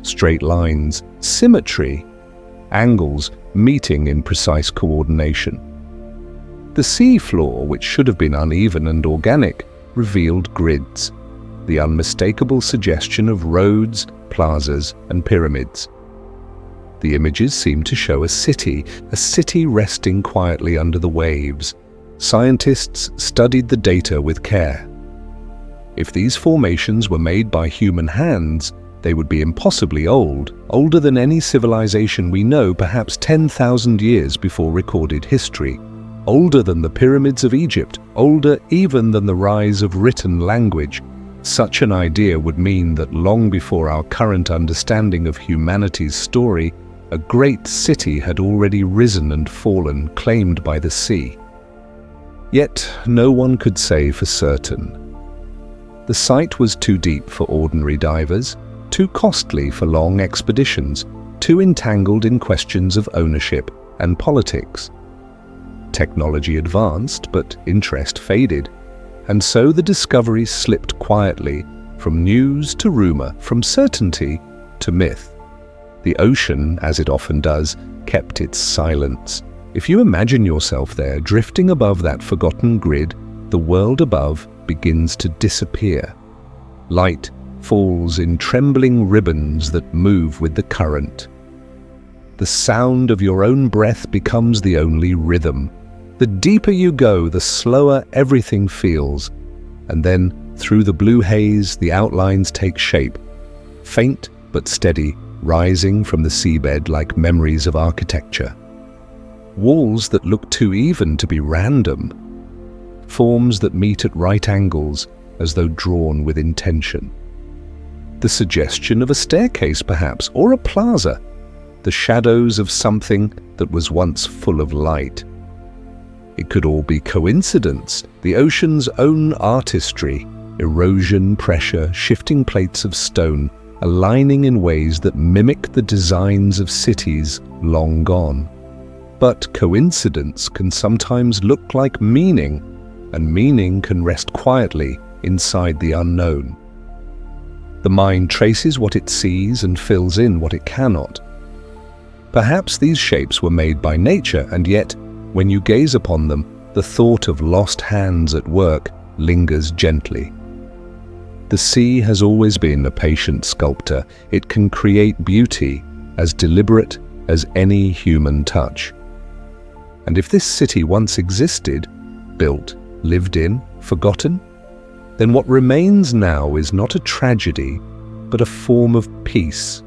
Straight lines, symmetry, angles meeting in precise coordination. The sea floor, which should have been uneven and organic, revealed grids, the unmistakable suggestion of roads, plazas, and pyramids. The images seemed to show a city resting quietly under the waves. Scientists studied the data with care. If these formations were made by human hands, they would be impossibly old, older than any civilization we know, perhaps 10,000 years before recorded history, older than the pyramids of Egypt, older even than the rise of written language. Such an idea would mean that long before our current understanding of humanity's story, a great city had already risen and fallen, claimed by the sea. Yet no one could say for certain. The site was too deep for ordinary divers, too costly for long expeditions, too entangled in questions of ownership and politics. Technology advanced, but interest faded, and so the discovery slipped quietly from news to rumor, from certainty to myth. The ocean, as it often does, kept its silence. If you imagine yourself there, drifting above that forgotten grid, the world above begins to disappear. Light falls in trembling ribbons that move with the current. The sound of your own breath becomes the only rhythm. The deeper you go, the slower everything feels. And then, through the blue haze, the outlines take shape, faint but steady, rising from the seabed like memories of architecture. Walls that look too even to be random. Forms that meet at right angles, as though drawn with intention. The suggestion of a staircase, perhaps, or a plaza. The shadows of something that was once full of light. It could all be coincidence, the ocean's own artistry, erosion, pressure, shifting plates of stone, aligning in ways that mimic the designs of cities long gone. But coincidence can sometimes look like meaning, and meaning can rest quietly inside the unknown. The mind traces what it sees and fills in what it cannot. Perhaps these shapes were made by nature, and yet, when you gaze upon them, the thought of lost hands at work lingers gently. The sea has always been a patient sculptor. It can create beauty as deliberate as any human touch. And if this city once existed, built, lived in, forgotten, then what remains now is not a tragedy, but a form of peace.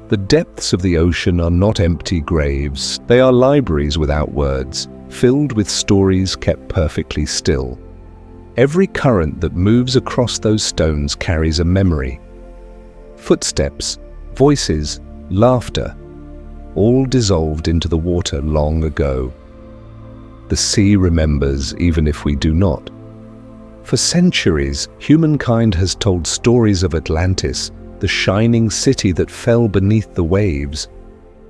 The depths of the ocean are not empty graves. They are libraries without words, filled with stories kept perfectly still. Every current that moves across those stones carries a memory. Footsteps, voices, laughter, all dissolved into the water long ago. The sea remembers even if we do not. For centuries, humankind has told stories of Atlantis, the shining city that fell beneath the waves,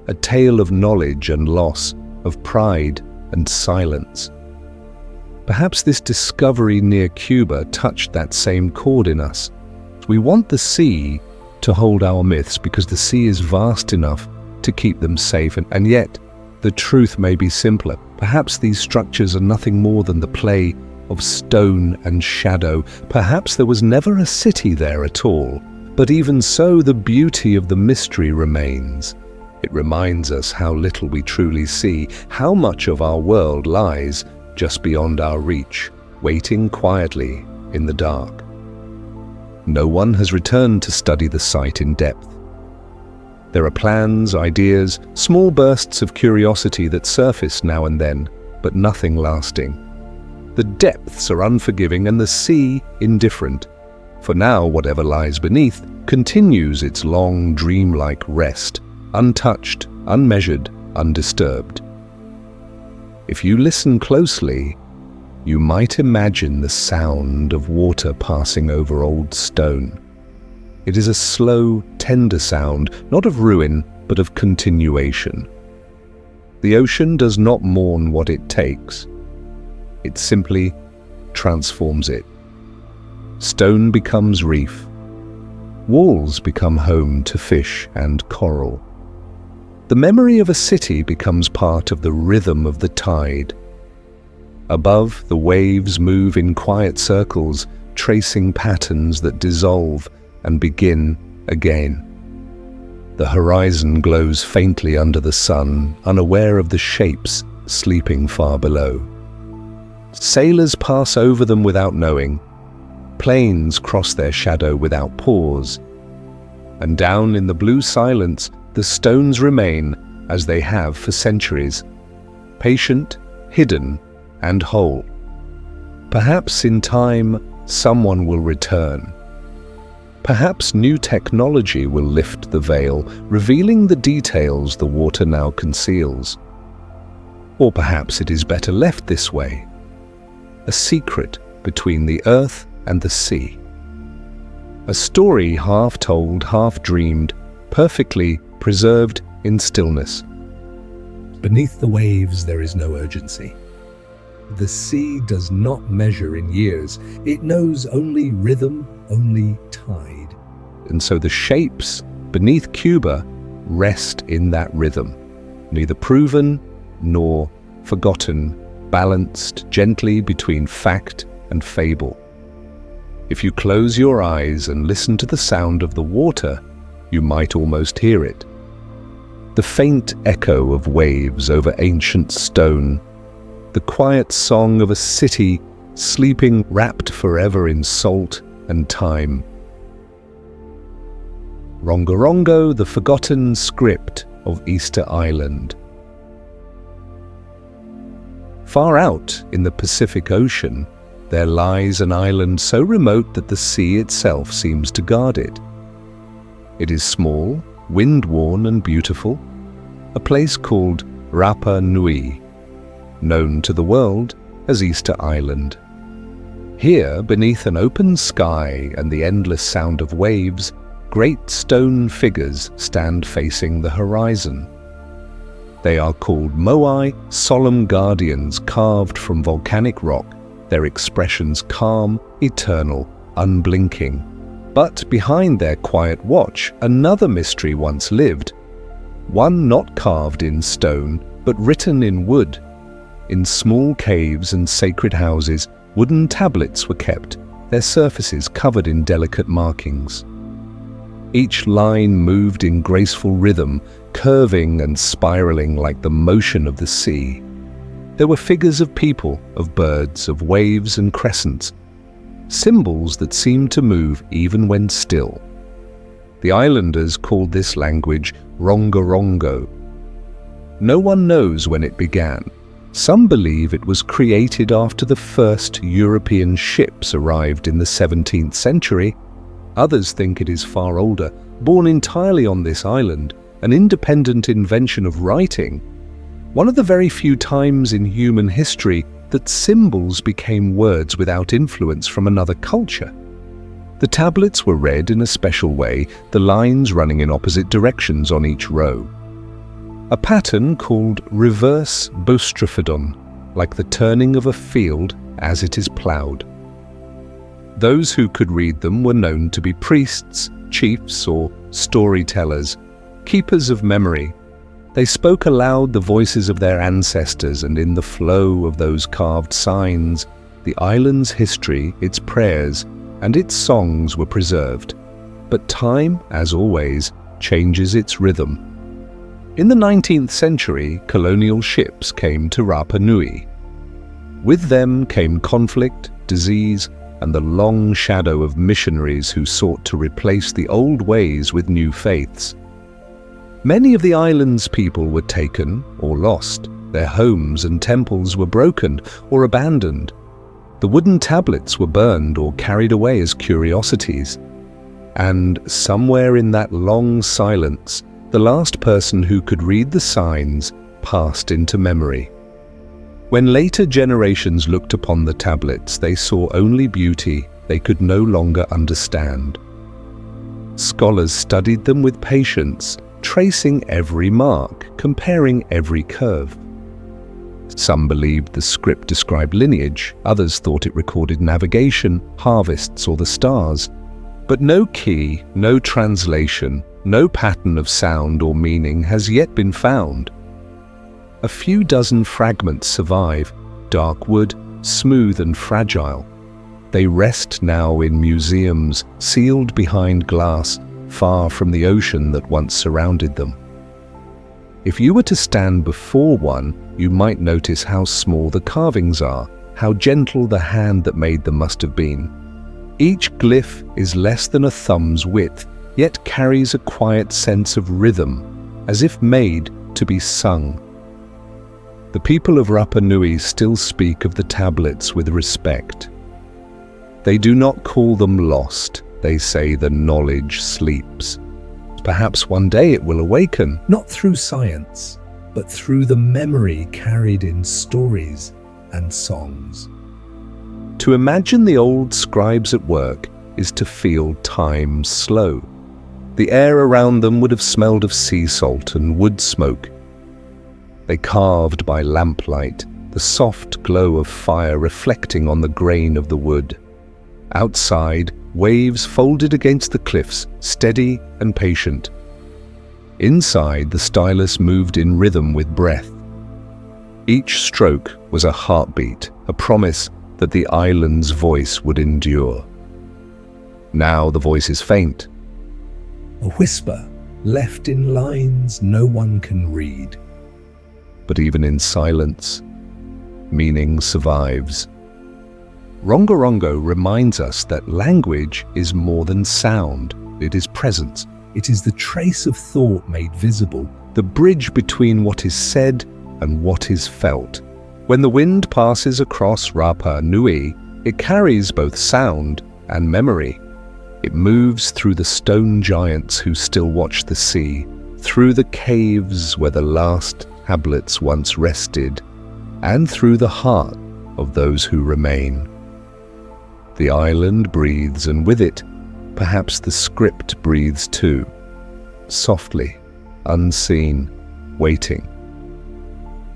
a tale of knowledge and loss, of pride and silence. Perhaps this discovery near Cuba touched that same chord in us. We want the sea to hold our myths because the sea is vast enough to keep them safe, and yet the truth may be simpler. Perhaps these structures are nothing more than the play of stone and shadow. Perhaps there was never a city there at all. But even so, the beauty of the mystery remains. It reminds us how little we truly see, how much of our world lies just beyond our reach, waiting quietly in the dark. No one has returned to study the site in depth. There are plans, ideas, small bursts of curiosity that surface now and then, but nothing lasting. The depths are unforgiving and the sea indifferent. For now, whatever lies beneath continues its long, dreamlike rest, untouched, unmeasured, undisturbed. If you listen closely, you might imagine the sound of water passing over old stone. It is a slow, tender sound, not of ruin, but of continuation. The ocean does not mourn what it takes. It simply transforms it. Stone becomes reef. Walls become home to fish and coral. The memory of a city becomes part of the rhythm of the tide. Above, the waves move in quiet circles, tracing patterns that dissolve and begin again. The horizon glows faintly under the sun, unaware of the shapes sleeping far below. Sailors pass over them without knowing. Planes cross their shadow without pause. And down in the blue silence, the stones remain as they have for centuries, patient, hidden, and whole. Perhaps in time, someone will return. Perhaps new technology will lift the veil, revealing the details the water now conceals. Or perhaps it is better left this way, a secret between the earth and the sea. A story half told, half dreamed, perfectly preserved in stillness. Beneath the waves there is no urgency. The sea does not measure in years. It knows only rhythm, only tide. And so the shapes beneath Cuba rest in that rhythm, neither proven nor forgotten, balanced gently between fact and fable. If you close your eyes and listen to the sound of the water, you might almost hear it. The faint echo of waves over ancient stone, the quiet song of a city sleeping wrapped forever in salt and time. Rongorongo, the forgotten script of Easter Island. Far out in the Pacific Ocean, there lies an island so remote that the sea itself seems to guard it. It is small, wind-worn and beautiful, a place called Rapa Nui, known to the world as Easter Island. Here, beneath an open sky and the endless sound of waves, great stone figures stand facing the horizon. They are called moai, solemn guardians carved from volcanic rock, their expressions calm, eternal, unblinking. But behind their quiet watch, another mystery once lived, one not carved in stone, but written in wood. In small caves and sacred houses, wooden tablets were kept, their surfaces covered in delicate markings. Each line moved in graceful rhythm, curving and spiraling like the motion of the sea. There were figures of people, of birds, of waves and crescents, symbols that seemed to move even when still. The islanders called this language Rongorongo. No one knows when it began. Some believe it was created after the first European ships arrived in the 17th century. Others think it is far older, born entirely on this island, an independent invention of writing. One of the very few times in human history that symbols became words without influence from another culture. The tablets were read in a special way, the lines running in opposite directions on each row. A pattern called reverse boustrophodon, like the turning of a field as it is ploughed. Those who could read them were known to be priests, chiefs, or storytellers, keepers of memory. They spoke aloud the voices of their ancestors, and in the flow of those carved signs, the island's history, its prayers, and its songs were preserved. But time, as always, changes its rhythm. In the 19th century, colonial ships came to Rapa Nui. With them came conflict, disease, and the long shadow of missionaries who sought to replace the old ways with new faiths. Many of the island's people were taken or lost. Their homes and temples were broken or abandoned. The wooden tablets were burned or carried away as curiosities. And somewhere in that long silence, the last person who could read the signs passed into memory. When later generations looked upon the tablets, they saw only beauty they could no longer understand. Scholars studied them with patience, tracing every mark, comparing every curve. Some believed the script described lineage, others thought it recorded navigation, harvests, or the stars. But no key, no translation, no pattern of sound or meaning has yet been found. A few dozen fragments survive, dark wood, smooth and fragile. They rest now in museums, sealed behind glass, far from the ocean that once surrounded them. If you were to stand before one, you might notice how small the carvings are, how gentle the hand that made them must have been. Each glyph is less than a thumb's width, yet carries a quiet sense of rhythm, as if made to be sung. The people of Rapa Nui still speak of the tablets with respect. They do not call them lost, they say the knowledge sleeps. Perhaps one day it will awaken. Not through science, but through the memory carried in stories and songs. To imagine the old scribes at work is to feel time slow. The air around them would have smelled of sea salt and wood smoke. They carved by lamplight, the soft glow of fire reflecting on the grain of the wood. Outside, waves folded against the cliffs, steady and patient. Inside, the stylus moved in rhythm with breath. Each stroke was a heartbeat, a promise that the island's voice would endure. Now the voice is faint. A whisper, left in lines no one can read. But even in silence, meaning survives. Rongorongo reminds us that language is more than sound, it is presence. It is the trace of thought made visible, The bridge between what is said and what is felt. When the wind passes across Rapa Nui, it carries both sound and memory. It moves through the stone giants who still watch the sea, through the caves where the last tablets once rested, and through the heart of those who remain. The island breathes, and with it, perhaps the script breathes too, softly, unseen, waiting.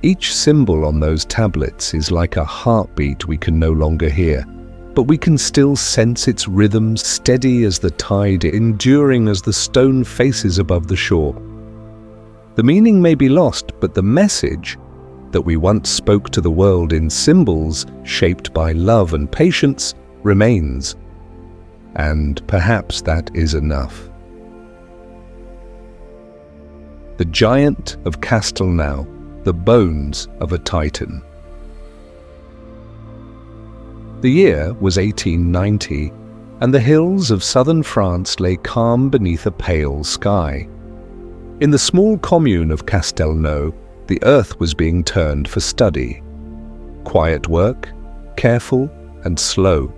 Each symbol on those tablets is like a heartbeat we can no longer hear, but we can still sense its rhythm, steady as the tide, enduring as the stone faces above the shore. The meaning may be lost, but the message that we once spoke to the world in symbols shaped by love and patience remains. And perhaps that is enough. The giant of Castelnau, the bones of a Titan. The year was 1890, and the hills of southern France lay calm beneath a pale sky. In the small commune of Castelnau, the earth was being turned for study. Quiet work, careful and slow.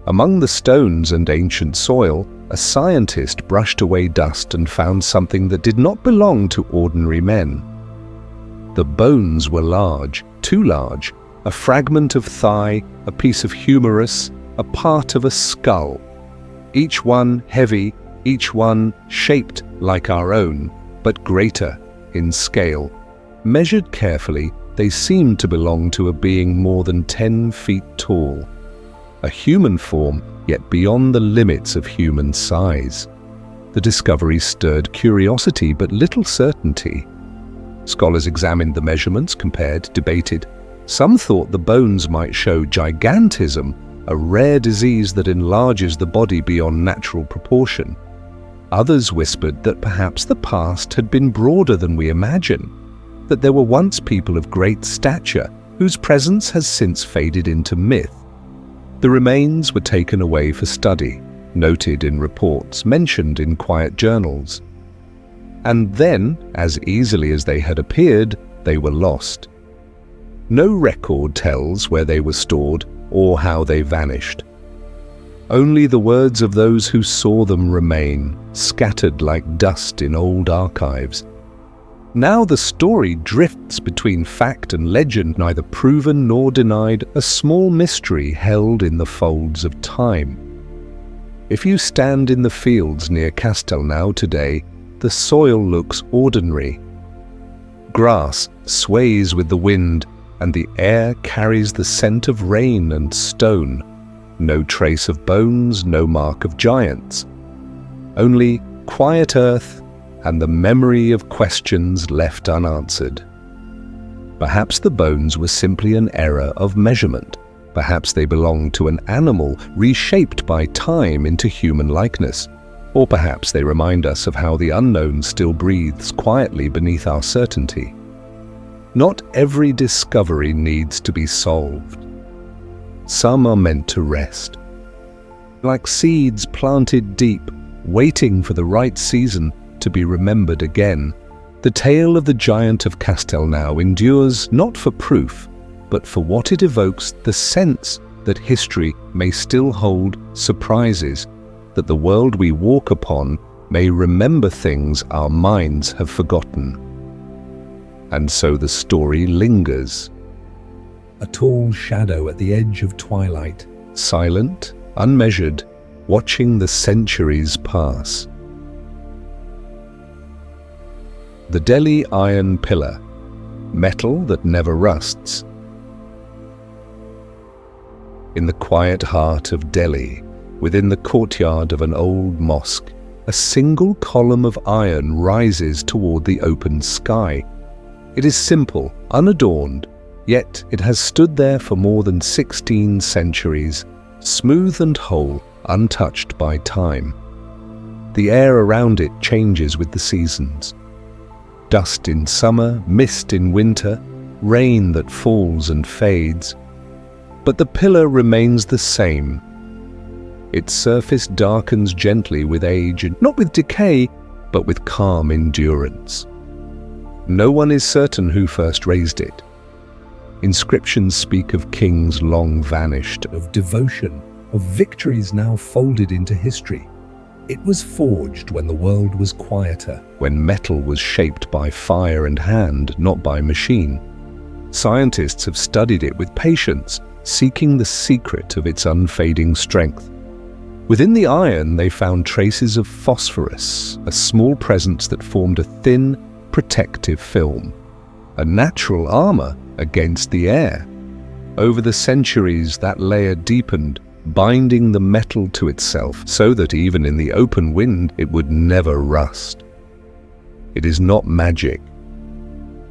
Among the stones and ancient soil, a scientist brushed away dust and found something that did not belong to ordinary men. The bones were large, too large, a fragment of thigh, a piece of humerus, a part of a skull. Each one heavy, each one shaped like our own, but greater in scale. Measured carefully, they seemed to belong to a being more than 10 feet tall. A human form, yet beyond the limits of human size. The discovery stirred curiosity but little certainty. Scholars examined the measurements, compared, debated. Some thought the bones might show gigantism, a rare disease that enlarges the body beyond natural proportion. Others whispered that perhaps the past had been broader than we imagine, that there were once people of great stature whose presence has since faded into myth. The remains were taken away for study, noted in reports, mentioned in quiet journals. And then, as easily as they had appeared, they were lost. No record tells where they were stored, or how they vanished. Only the words of those who saw them remain, scattered like dust in old archives. Now the story drifts between fact and legend, neither proven nor denied, a small mystery held in the folds of time. If you stand in the fields near Castelnau today, the soil looks ordinary. Grass sways with the wind, and the air carries the scent of rain and stone. No trace of bones, no mark of giants. Only quiet earth and the memory of questions left unanswered. Perhaps the bones were simply an error of measurement. Perhaps they belonged to an animal reshaped by time into human likeness. Or perhaps they remind us of how the unknown still breathes quietly beneath our certainty. Not every discovery needs to be solved. Some are meant to rest. Like seeds planted deep, waiting for the right season to be remembered again, the tale of the giant of Castelnau endures not for proof, but for what it evokes, the sense that history may still hold surprises, that the world we walk upon may remember things our minds have forgotten. And so the story lingers. A tall shadow at the edge of twilight, Silent, unmeasured, watching the centuries pass. The Delhi iron pillar, metal that never rusts. In the quiet heart of Delhi, within the courtyard of an old mosque, a single column of iron rises toward the open sky. It is simple, unadorned, yet it has stood there for more than 16 centuries, smooth and whole, untouched by time. The air around it changes with the seasons. Dust in summer, mist in winter, rain that falls and fades. But the pillar remains the same. Its surface darkens gently with age, not with decay, but with calm endurance. No one is certain who first raised it. Inscriptions speak of kings long vanished, of devotion, of victories now folded into history. It was forged when the world was quieter, when metal was shaped by fire and hand, not by machine. Scientists have studied it with patience, seeking the secret of its unfading strength. Within the iron, they found traces of phosphorus, a small presence that formed a thin, protective film, a natural armor against the air. Over the centuries, that layer deepened, binding the metal to itself so that even in the open wind it would never rust. It is not magic.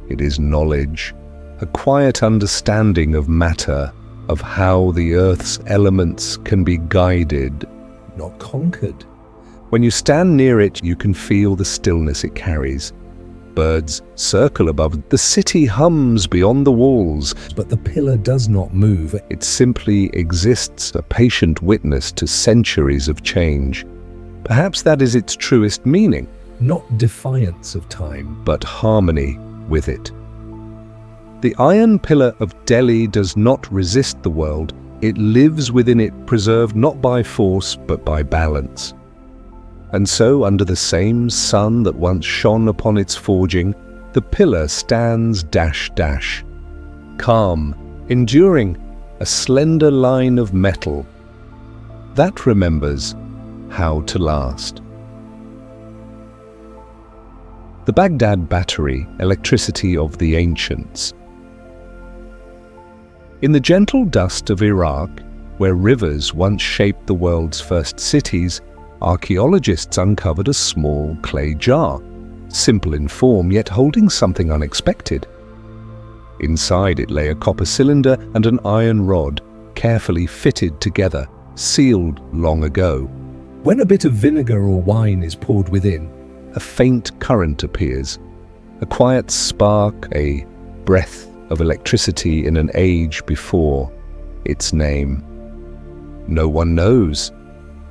It is knowledge, a quiet understanding of matter, of how the Earth's elements can be guided, not conquered. When you stand near it, you can feel the stillness it carries. Birds circle above, the city hums beyond the walls, but the pillar does not move. It simply exists, a patient witness to centuries of change. Perhaps that is its truest meaning. Not defiance of time, but harmony with it. The iron pillar of Delhi does not resist the world. It lives within it, preserved not by force, but by balance. And so, under the same sun that once shone upon its forging, the pillar stands calm, enduring, a slender line of metal that remembers how to last. The Baghdad Battery, electricity of the ancients. In the gentle dust of Iraq, where rivers once shaped the world's first cities, archaeologists uncovered a small clay jar, simple in form yet holding something unexpected. Inside it lay a copper cylinder and an iron rod, carefully fitted together, sealed long ago. When a bit of vinegar or wine is poured within, a faint current appears, a quiet spark, a breath of electricity in an age before its name. No one knows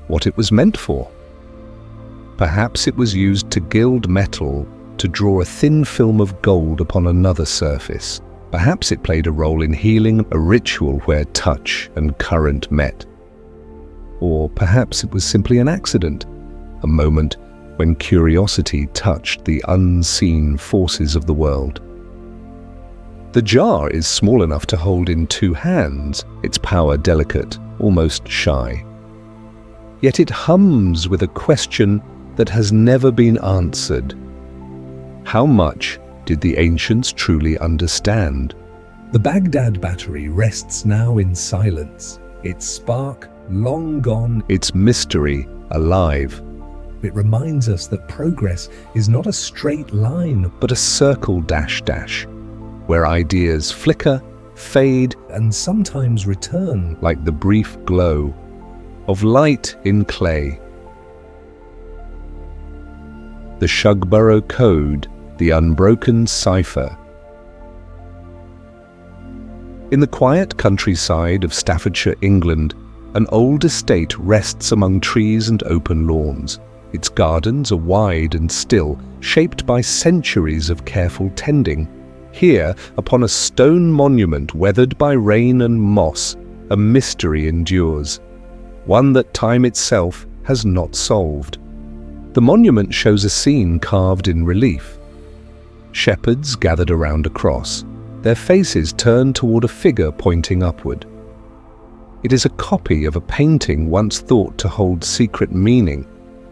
what it was meant for. Perhaps it was used to gild metal, to draw a thin film of gold upon another surface. Perhaps it played a role in healing, a ritual where touch and current met. Or perhaps it was simply an accident, a moment when curiosity touched the unseen forces of the world. The jar is small enough to hold in 2 hands, its power delicate, almost shy. Yet it hums with a question that has never been answered. How much did the ancients truly understand? The Baghdad battery rests now in silence, its spark long gone, Its mystery alive, It reminds us that progress is not a straight line, but a circle dash dash, where ideas flicker, fade, and sometimes return. like the brief glow of light in clay. The Shugborough Code, the unbroken cipher. In the quiet countryside of Staffordshire, England, an old estate rests among trees and open lawns. Its gardens are wide and still, shaped by centuries of careful tending. Here, upon a stone monument weathered by rain and moss, a mystery endures, one that time itself has not solved. The monument shows a scene carved in relief. Shepherds gathered around a cross, their faces turned toward a figure pointing upward. It is a copy of a painting once thought to hold secret meaning,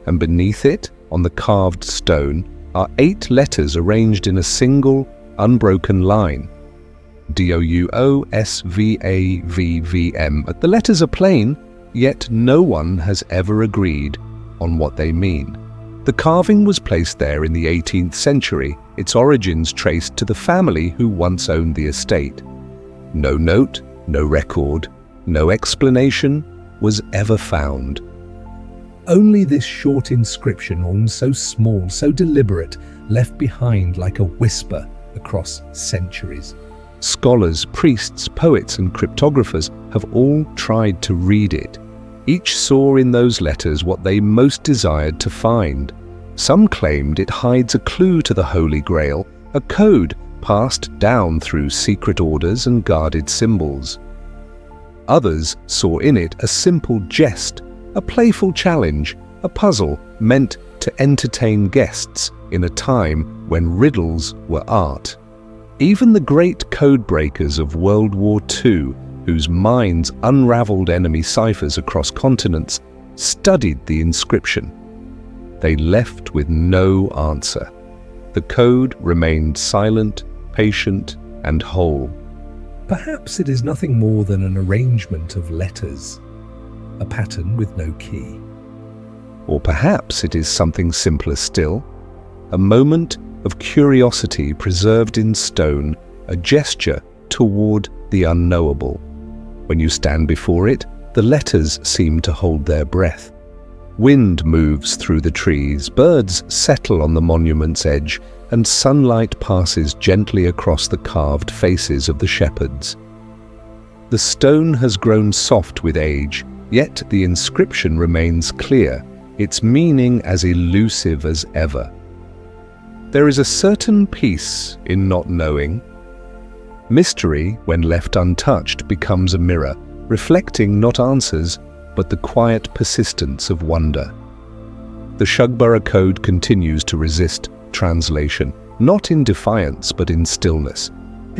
and beneath it, on the carved stone, are 8 letters arranged in a single, unbroken line. DOUSVAVVM. The letters are plain, yet no one has ever agreed on what they mean. The carving was placed there in the 18th century, its origins traced to the family who once owned the estate. No note, no record, no explanation was ever found. Only this short inscription, so small, so deliberate, left behind like a whisper across centuries. Scholars, priests, poets, and cryptographers have all tried to read it. Each saw in those letters what they most desired to find. Some claimed it hides a clue to the Holy Grail, a code passed down through secret orders and guarded symbols. Others saw in it a simple jest, a playful challenge, a puzzle meant to entertain guests in a time when riddles were art. Even the great codebreakers of World War II, whose minds unraveled enemy ciphers across continents, studied the inscription. They left with no answer. The code remained silent, patient, and whole. Perhaps it is nothing more than an arrangement of letters, a pattern with no key. Or perhaps it is something simpler still, a moment of curiosity preserved in stone, a gesture toward the unknowable. When you stand before it, the letters seem to hold their breath. Wind moves through the trees, birds settle on the monument's edge, and sunlight passes gently across the carved faces of the shepherds. The stone has grown soft with age, yet the inscription remains clear, its meaning as elusive as ever. There is a certain peace in not knowing. Mystery, when left untouched, becomes a mirror, reflecting not answers, but the quiet persistence of wonder. The Shugborough Code continues to resist translation, not in defiance but in stillness.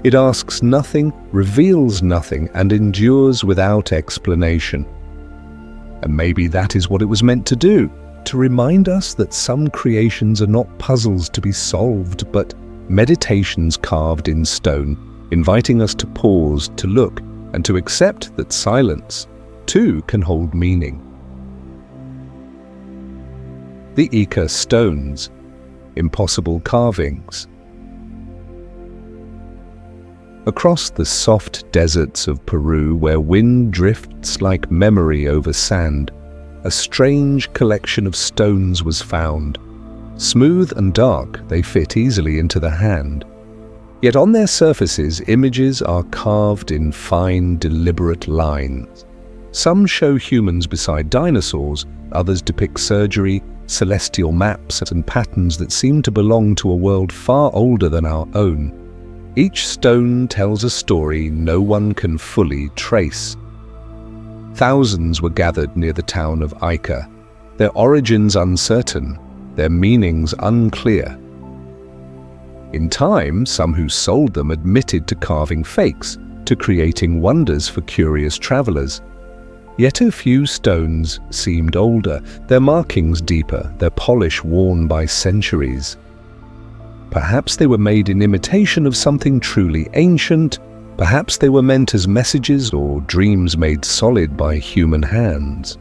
It asks nothing, reveals nothing, and endures without explanation. And maybe that is what it was meant to do, to remind us that some creations are not puzzles to be solved, but meditations carved in stone, inviting us to pause, to look, and to accept that silence, too, can hold meaning. The Ica stones, impossible carvings. Across the soft deserts of Peru, where wind drifts like memory over sand, a strange collection of stones was found. Smooth and dark, they fit easily into the hand. Yet on their surfaces, images are carved in fine, deliberate lines. Some show humans beside dinosaurs, others depict surgery, celestial maps, and patterns that seem to belong to a world far older than our own. Each stone tells a story no one can fully trace. Thousands were gathered near the town of Ica, their origins uncertain, their meanings unclear. In time, some who sold them admitted to carving fakes, to creating wonders for curious travelers. Yet a few stones seemed older, their markings deeper, their polish worn by centuries. Perhaps they were made in imitation of something truly ancient, perhaps they were meant as messages or dreams made solid by human hands.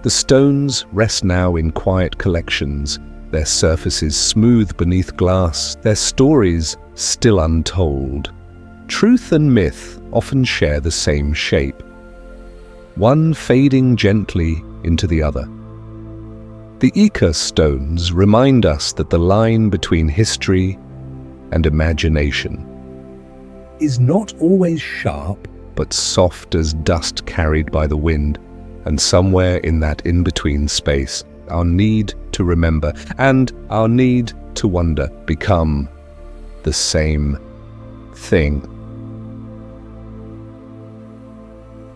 The stones rest now in quiet collections, their surfaces smooth beneath glass, their stories still untold. Truth and myth often share the same shape, one fading gently into the other. The Ica stones remind us that the line between history and imagination is not always sharp, but soft as dust carried by the wind, and somewhere in that in-between space, our need to remember and our need to wonder become the same thing.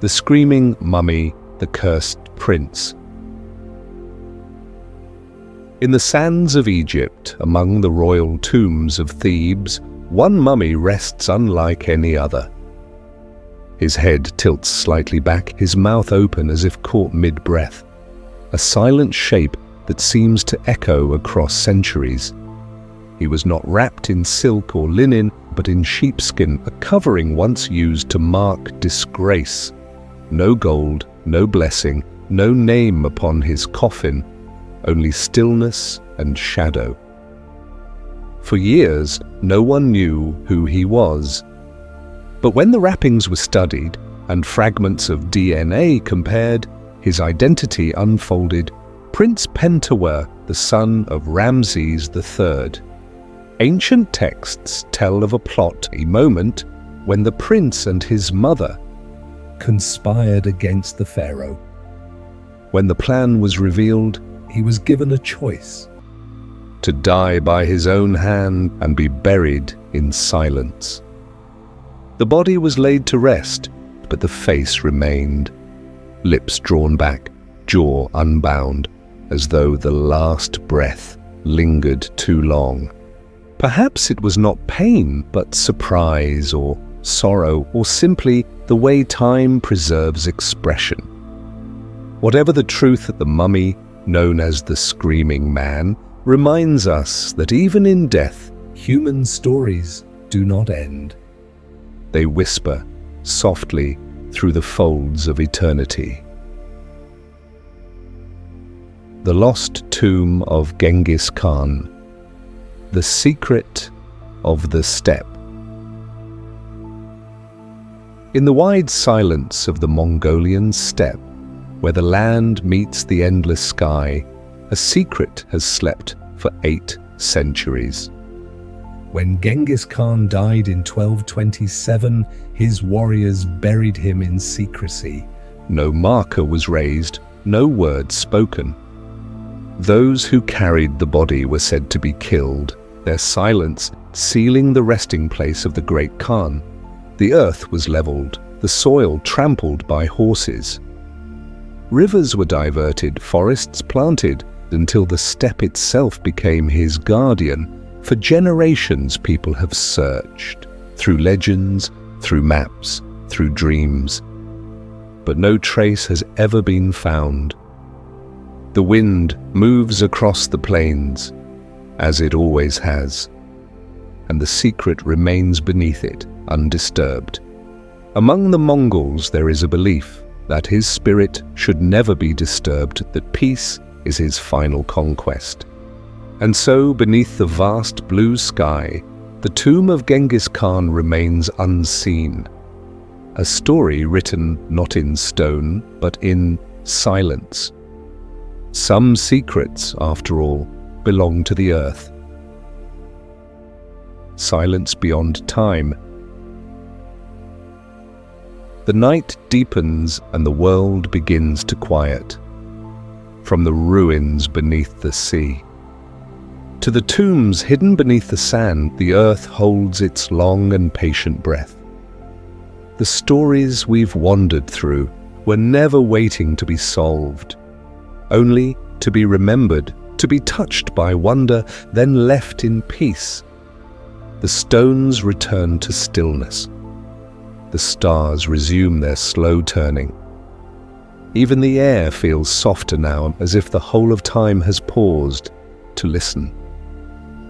The Screaming Mummy, the Cursed Prince. In the sands of Egypt, among the royal tombs of Thebes, one mummy rests unlike any other. His head tilts slightly back, his mouth open as if caught mid-breath, a silent shape that seems to echo across centuries. He was not wrapped in silk or linen, but in sheepskin, a covering once used to mark disgrace. No gold, no blessing, no name upon his coffin, only stillness and shadow. For years, no one knew who he was. But when the wrappings were studied and fragments of DNA compared, his identity unfolded: Prince Pentuer, the son of Ramses III. Ancient texts tell of a plot, a moment, when the prince and his mother conspired against the pharaoh. When the plan was revealed, he was given a choice: to die by his own hand and be buried in silence. The body was laid to rest, but the face remained, lips drawn back, jaw unbound, as though the last breath lingered too long. Perhaps it was not pain, but surprise or sorrow, or simply the way time preserves expression. Whatever the truth, the mummy, known as the Screaming Man, reminds us that even in death, human stories do not end. They whisper softly through the folds of eternity. The Lost Tomb of Genghis Khan. The Secret of the Steppe. In the wide silence of the Mongolian steppe, where the land meets the endless sky, a secret has slept for 8 centuries. When Genghis Khan died in 1227, his warriors buried him in secrecy. No marker was raised, no word spoken. Those who carried the body were said to be killed, their silence sealing the resting place of the great Khan. The earth was leveled, the soil trampled by horses. Rivers were diverted, forests planted, until the steppe itself became his guardian. For generations, people have searched, through legends, through maps, through dreams. But no trace has ever been found. The wind moves across the plains, as it always has, and the secret remains beneath it, undisturbed. Among the Mongols there is a belief that his spirit should never be disturbed, that peace is his final conquest. And so, beneath the vast blue sky, the tomb of Genghis Khan remains unseen. A story written not in stone, but in silence. Some secrets, after all, belong to the earth. Silence beyond time. The night deepens and the world begins to quiet. From the ruins beneath the sea, To the tombs hidden beneath the sand, the earth holds its long and patient breath. The stories we've wandered through were never waiting to be solved, only to be remembered, to be touched by wonder, then left in peace. The stones return to stillness. The stars resume their slow turning. Even the air feels softer now, as if the whole of time has paused to listen.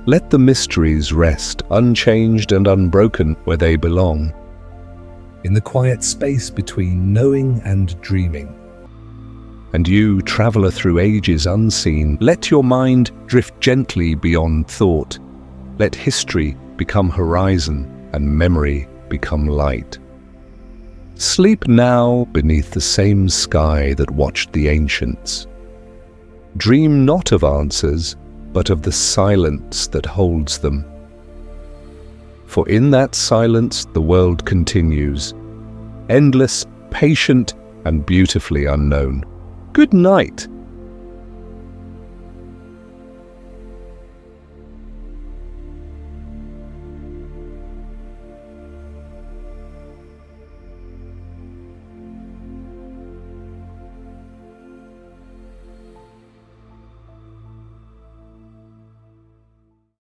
Let the mysteries rest, unchanged and unbroken, where they belong. In the quiet space between knowing and dreaming. And you, traveler through ages unseen, let your mind drift gently beyond thought. Let history become horizon and memory become light. Sleep now beneath the same sky that watched the ancients. Dream not of answers, but of the silence that holds them. For in that silence the world continues, endless, patient, and beautifully unknown. Good night.